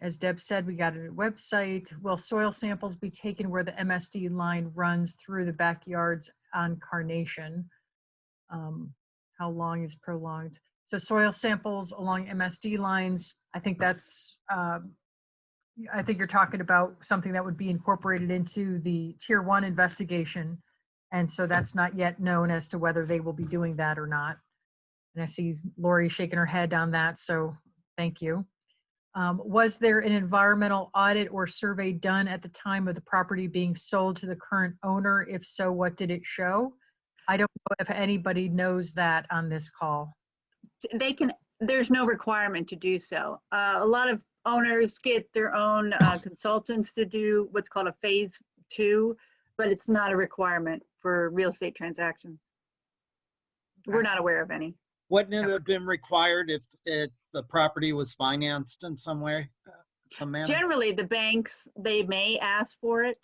As Deb said, we got a website. Will soil samples be taken where the MSD line runs through the backyards on Carnation? How long is prolonged? So soil samples along MSD lines, I think that's, I think you're talking about something that would be incorporated into the Tier 1 investigation. And so that's not yet known as to whether they will be doing that or not. And I see Lori shaking her head on that, so thank you. Was there an environmental audit or survey done at the time of the property being sold to the current owner? If so, what did it show? I don't know if anybody knows that on this call. They can, there's no requirement to do so. A lot of owners get their own consultants to do what's called a phase 2, but it's not a requirement for real estate transactions. We're not aware of any. Wouldn't it have been required if the property was financed in some way, some manner? Generally, the banks, they may ask for it,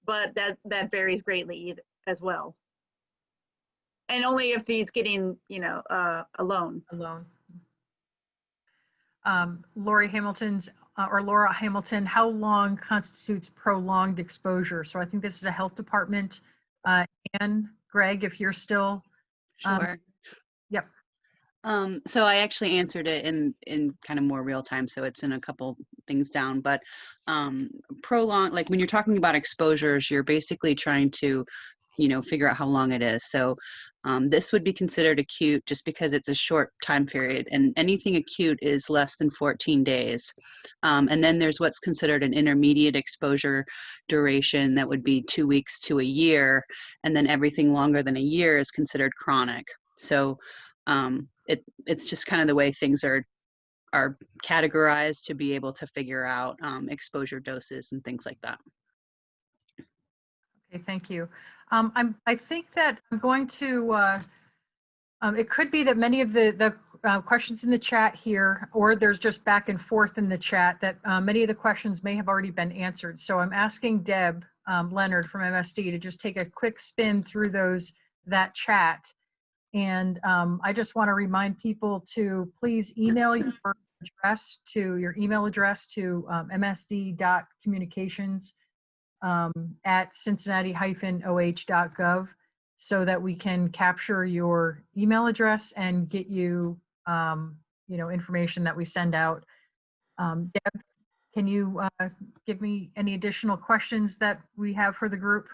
but that varies greatly as well. And only if he's getting, you know, a loan. A loan. Lori Hamilton's, or Laura Hamilton, how long constitutes prolonged exposure? So I think this is a health department. And Greg, if you're still. Sure. Yep. So I actually answered it in kind of more real time, so it's in a couple things down. But prolonged, like when you're talking about exposures, you're basically trying to, you know, figure out how long it is. So this would be considered acute just because it's a short time period, and anything acute is less than 14 days. And then there's what's considered an intermediate exposure duration that would be 2 weeks to a year, and then everything longer than a year is considered chronic. So it's just kind of the way things are categorized to be able to figure out exposure doses and things like that. Okay, thank you. I think that I'm going to, it could be that many of the questions in the chat here, or there's just back and forth in the chat, that many of the questions may have already been answered. So I'm asking Deb Leonard from MSD to just take a quick spin through that chat. And I just want to remind people to please email your email address to msd.communications at cincinnati-oh.gov, so that we can capture your email address and get you, you know, information that we send out. Deb, can you give me any additional questions that we have for the group?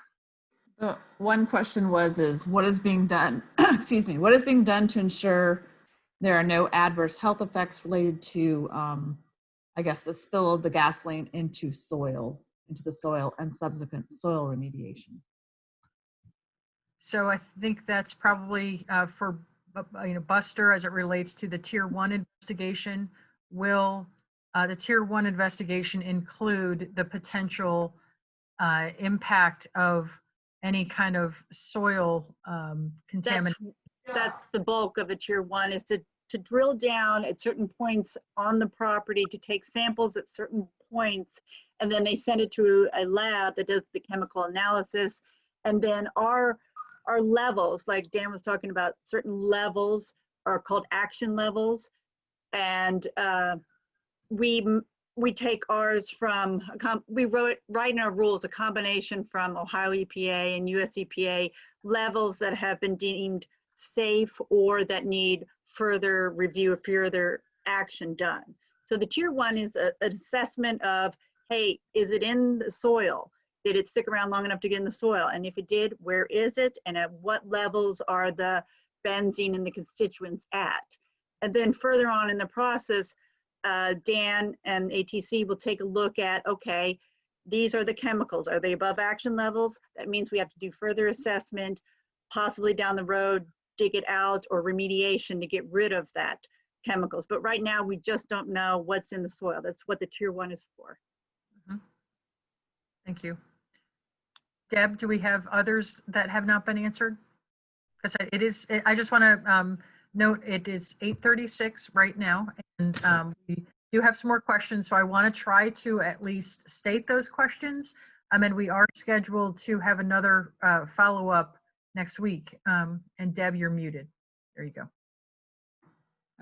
One question is what is being done, excuse me, what is being done to ensure there are no adverse health effects related to, I guess, the spill of the gasoline into the soil and subsequent soil remediation? So I think that's probably for, you know, Buster, as it relates to the Tier 1 investigation. Will the Tier 1 investigation include the potential impact of any kind of soil contamination? That's the bulk of a Tier 1, is to to drill down at certain points on the property, to take samples at certain points, and then they send it to a lab that does the chemical analysis. And then our levels, like Dan was talking about, certain levels are called action levels. And we take ours from, we write in our rules a combination from Ohio EPA and US EPA levels that have been deemed safe or that need further review, further action done. So the tier 1 is an assessment of, hey, is it in the soil? Did it stick around long enough to get in the soil? And if it did, where is it? And at what levels are the benzene and the constituents at? And then further on in the process, Dan and ATC will take a look at, okay, these are the chemicals. Are they above action levels? That means we have to do further assessment, possibly down the road, dig it out, or remediation to get rid of that chemicals. But right now, we just don't know what's in the soil. That's what the tier 1 is for. Thank you. Deb, do we have others that have not been answered? Because I just want to note it is 8:36 right now, and we do have some more questions, so I want to try to at least state those questions. And we are scheduled to have another follow-up next week. And Deb, you're muted. There you go.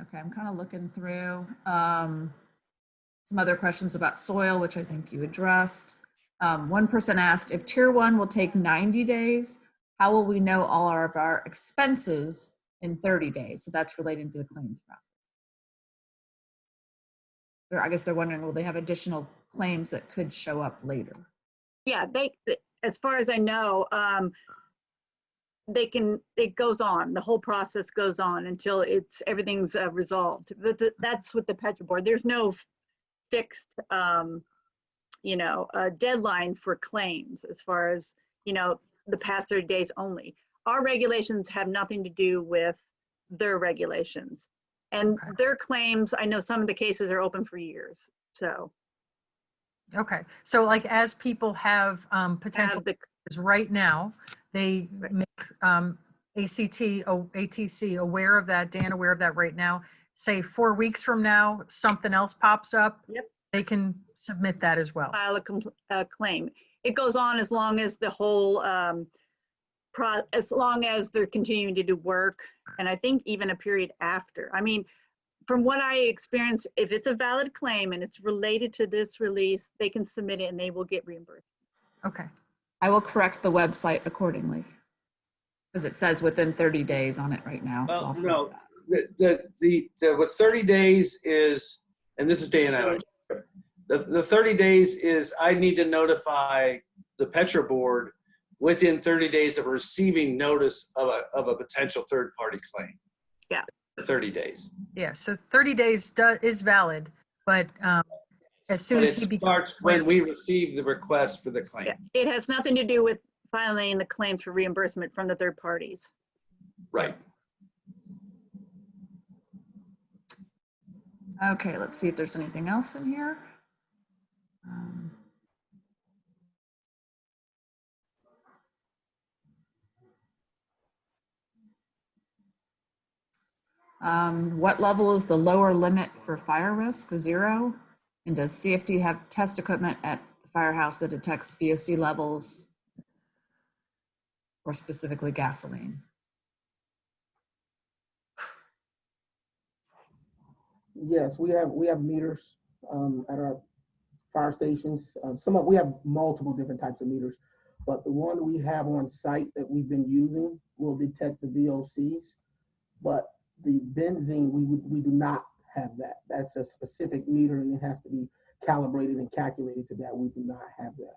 Okay, I'm kind of looking through some other questions about soil, which I think you addressed. One person asked, if tier 1 will take 90 days, how will we know all of our expenses in 30 days? So that's relating to the claims process. Or I guess they're wondering, will they have additional claims that could show up later? Yeah, as far as I know, it goes on, the whole process goes on until everything's resolved. But that's with the Petra board. There's no fixed, deadline for claims as far as, the past 30 days only. Our regulations have nothing to do with their regulations. And their claims, I know some of the cases are open for years, so. Okay, so like as people have potential right now, they make ATC aware of that, Dan aware of that right now. Say 4 weeks from now, something else pops up. Yep. They can submit that as well. File a claim. It goes on as long as the whole, as long as they're continuing to do work, and I think even a period after. I mean, from what I experienced, if it's a valid claim and it's related to this release, they can submit it and they will get reimbursed. Okay. I will correct the website accordingly, because it says within 30 days on it right now. Well, no, what 30 days is, and this is Dan. The 30 days is I need to notify the Petra board within 30 days of receiving notice of a potential third-party claim. Yeah. 30 days. Yeah, so 30 days is valid, but as soon as he starts when we receive the request for the claim. Yeah. It has nothing to do with filing the claims for reimbursement from the third parties. Right. Okay, let's see if there's anything else in here. What level is the lower limit for fire risk? 0? And does CFD have test equipment at the firehouse that detects VOC levels, or specifically gasoline? Yes, we have meters at our fire stations. We have multiple different types of meters, but the one we have on site that we've been using will detect the VOCs, but the benzene, we do not have that. That's a specific meter and it has to be calibrated and calculated to that. We do not have that.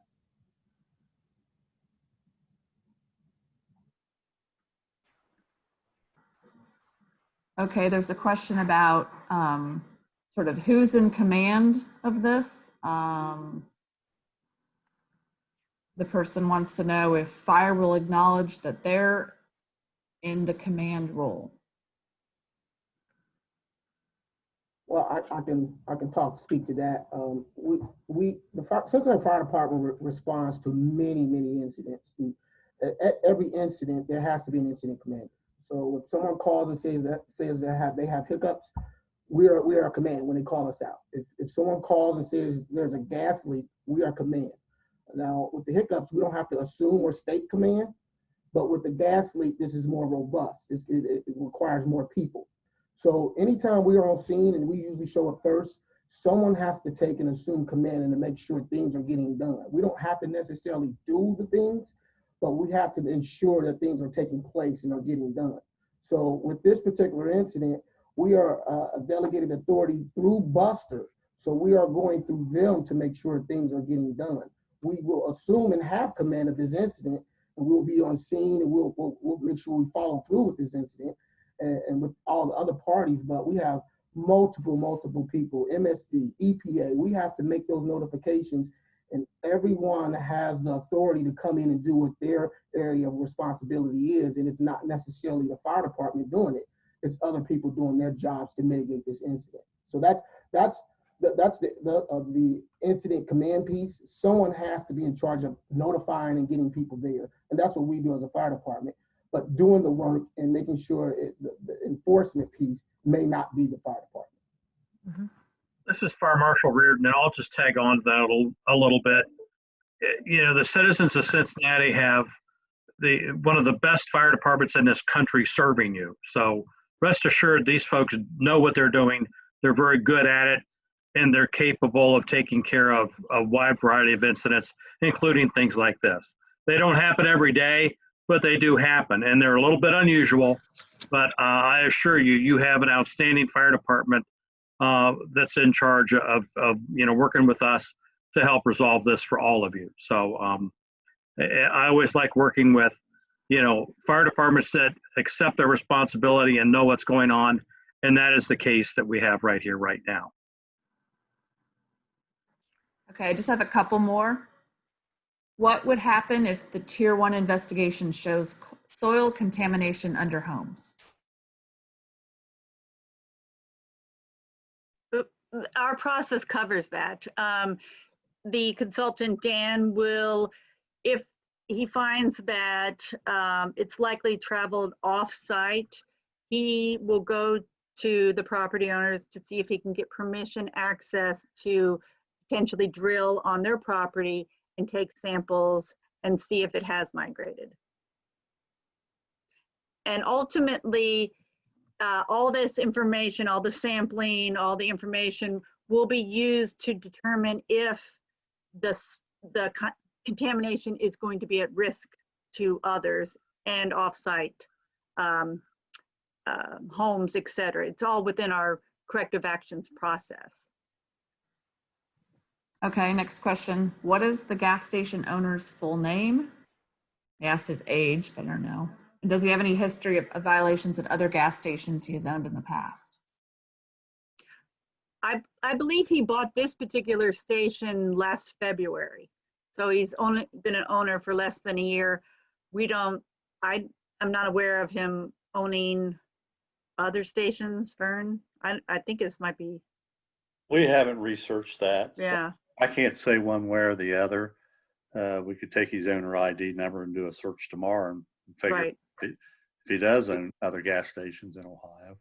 Okay, there's a question about sort of who's in command of this. The person wants to know if fire will acknowledge that they're in the command role. Well, I can speak to that. The Cincinnati Fire Department responds to many incidents. At every incident, there has to be an incident commander. So if someone calls and says they have hiccups, we are command when they call us out. If someone calls and says there's a gas leak, we are command. Now with the hiccups, we don't have to assume or state command, but with the gas leak, this is more robust. It requires more people. So anytime we are on scene, and we usually show up first, someone has to take and assume command and to make sure things are getting done. We don't have to necessarily do the things, but we have to ensure that things are taking place and are getting done. So with this particular incident, we are a delegated authority through Buster. So we are going through them to make sure things are getting done. We will assume and have command of this incident, and we'll be on scene, and we'll make sure we follow through with this incident and with all the other parties. But we have multiple people, MSD, EPA. We have to make those notifications, and everyone has the authority to come in and do what their area of responsibility is. And it's not necessarily the fire department doing it. It's other people doing their jobs to mitigate this incident. So that's the incident command piece. Someone has to be in charge of notifying and getting people there. And that's what we do as a fire department. But doing the work and making sure the enforcement piece may not be the fire department. Mm-hmm. This is Fire Marshal Reardon, and I'll just tag on to that a little bit. You know, the citizens of Cincinnati have one of the best fire departments in this country serving you. So rest assured, these folks know what they're doing. They're very good at it, and they're capable of taking care of a wide variety of incidents, including things like this. They don't happen every day, but they do happen, and they're a little bit unusual. But I assure you, you have an outstanding fire department that's in charge of working with us to help resolve this for all of you. So I always like working with fire departments that accept their responsibility and know what's going on, and that is the case that we have right here, right now. Okay, I just have a couple more. What would happen if the Tier 1 investigation shows soil contamination under homes? Our process covers that. The consultant, Dan, will, if he finds that it's likely traveled off-site, he will go to the property owners to see if he can get permission access to potentially drill on their property and take samples and see if it has migrated. And ultimately, all this information, all the sampling, all the information will be used to determine if the contamination is going to be at risk to others and off-site homes, et cetera. It's all within our corrective actions process. Okay, next question. What is the gas station owner's full name? He asked his age, but I don't know. And does he have any history of violations at other gas stations he has owned in the past? I believe he bought this particular station last February. So he's only been an owner for less than a year. I'm not aware of him owning other stations, Vern. I think this might be. We haven't researched that. Yeah. So I can't say one way or the other. We could take his owner ID number and do a search tomorrow and figure Right. if he does own other gas stations in Ohio.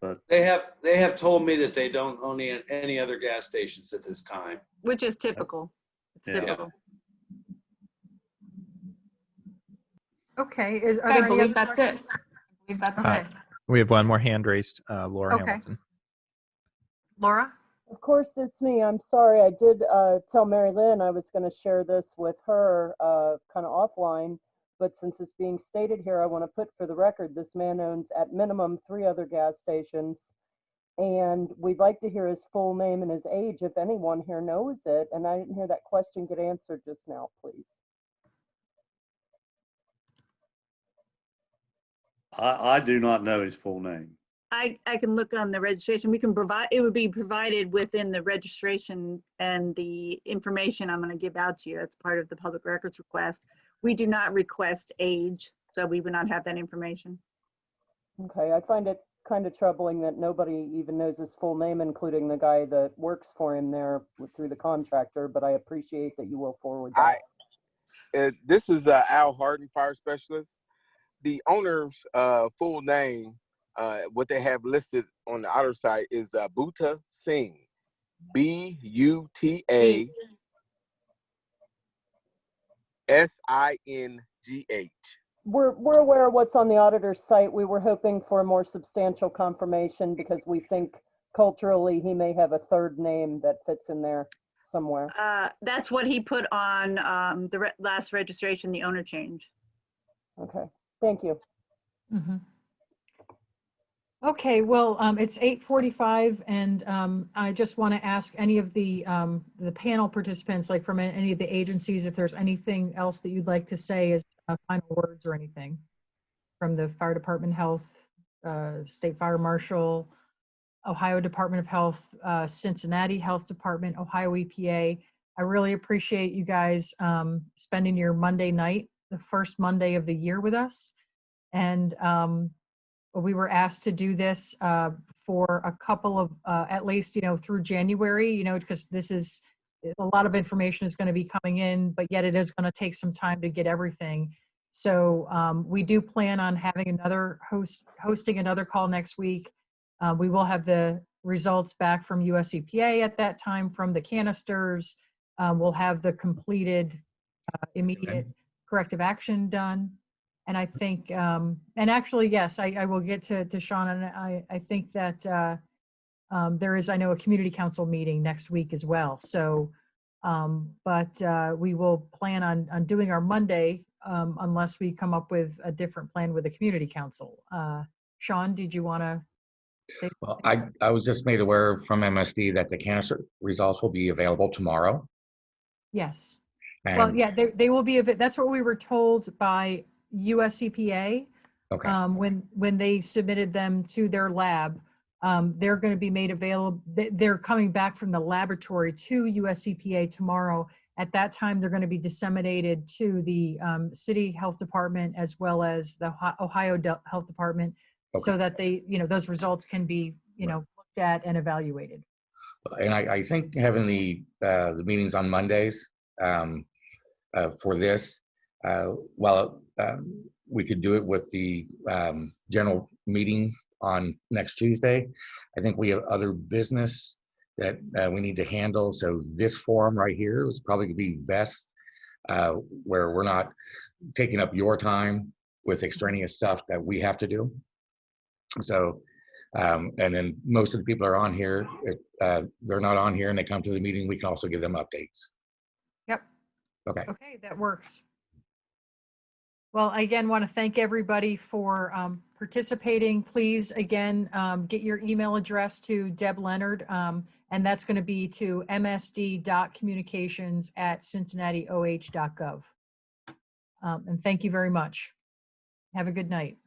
But they have told me that they don't own any other gas stations at this time. Which is typical. It's Yeah. typical. Okay. I believe that's it. I believe that's it. We have one more hand raised, Laura Okay. Hamilton. Laura? Of course, it's me. I'm sorry. I did tell Mary Lynn I was going to share this with her kind of offline, but since it's being stated here, I want to put for the record, this man owns at minimum 3 other gas stations, and we'd like to hear his full name and his age if anyone here knows it. And I didn't hear that question get answered just now, please. I do not know his full name. I can look on the registration. We can provide, it would be provided within the registration and the information I'm going to give out to you. That's part of the public records request. We do not request age, so we would not have that information. Okay, I find it kind of troubling that nobody even knows his full name, including the guy that works for him there through the contractor, but I appreciate that you will forward that. This is Al Harden, fire specialist. the owner's full name, what they have listed on the outer side is Butta Singh, Buttasingh. We're aware of what's on the auditor's site. We were hoping for a more substantial confirmation because we think culturally he may have a third name that fits in there somewhere. That's what he put on the last registration, the owner change. Okay, thank you. Mm-hmm. Okay, well, it's 8:45, and I just want to ask any of the panel participants, like from any of the agencies, if there's anything else that you'd like to say as final words or anything from the Fire Department, Health, State Fire Marshal, Ohio Department of Health, Cincinnati Health Department, Ohio EPA. I really appreciate you guys spending your Monday night, the first Monday of the year with us. And we were asked to do this for a couple of, at least, through January, because this is, a lot of information is going to be coming in, but yet it is going to take some time to get everything. So we do plan on having another hosting another call next week. We will have the results back from US EPA at that time from the canisters. We'll have the completed immediate corrective action done. And I think, and actually, yes, I will get to Sean, and I think that there is, I know, a community council meeting next week as well. So, but we will plan on doing our Monday unless we come up with a different plan with the community council. Sean, did you want to say Well, I was just made aware from MSD that the canister results will be available tomorrow. Yes. And Well, yeah, they will be. That's what we were told by US EPA. Okay. When they submitted them to their lab, they're going to be made available. They're coming back from the laboratory to US EPA tomorrow. At that time, they're going to be disseminated to the city health department as well as the Ohio Health Department, so that they, those results can be, looked at and evaluated. And I think having the meetings on Mondays for this, we could do it with the general meeting on next Tuesday. I think we have other business that we need to handle. So this forum right here is probably going to be best, where we're not taking up your time with extraneous stuff that we have to do. So, and then most of the people are on here. If they're not on here and they come to the meeting, we can also give them updates. Yep. Okay. Okay, that works. Well, I again want to thank everybody for participating. Please, again, get your email address to Deb Leonard, and that's going to be to msd.communications@cincinnatioh.gov. And thank you very much. Have a good night.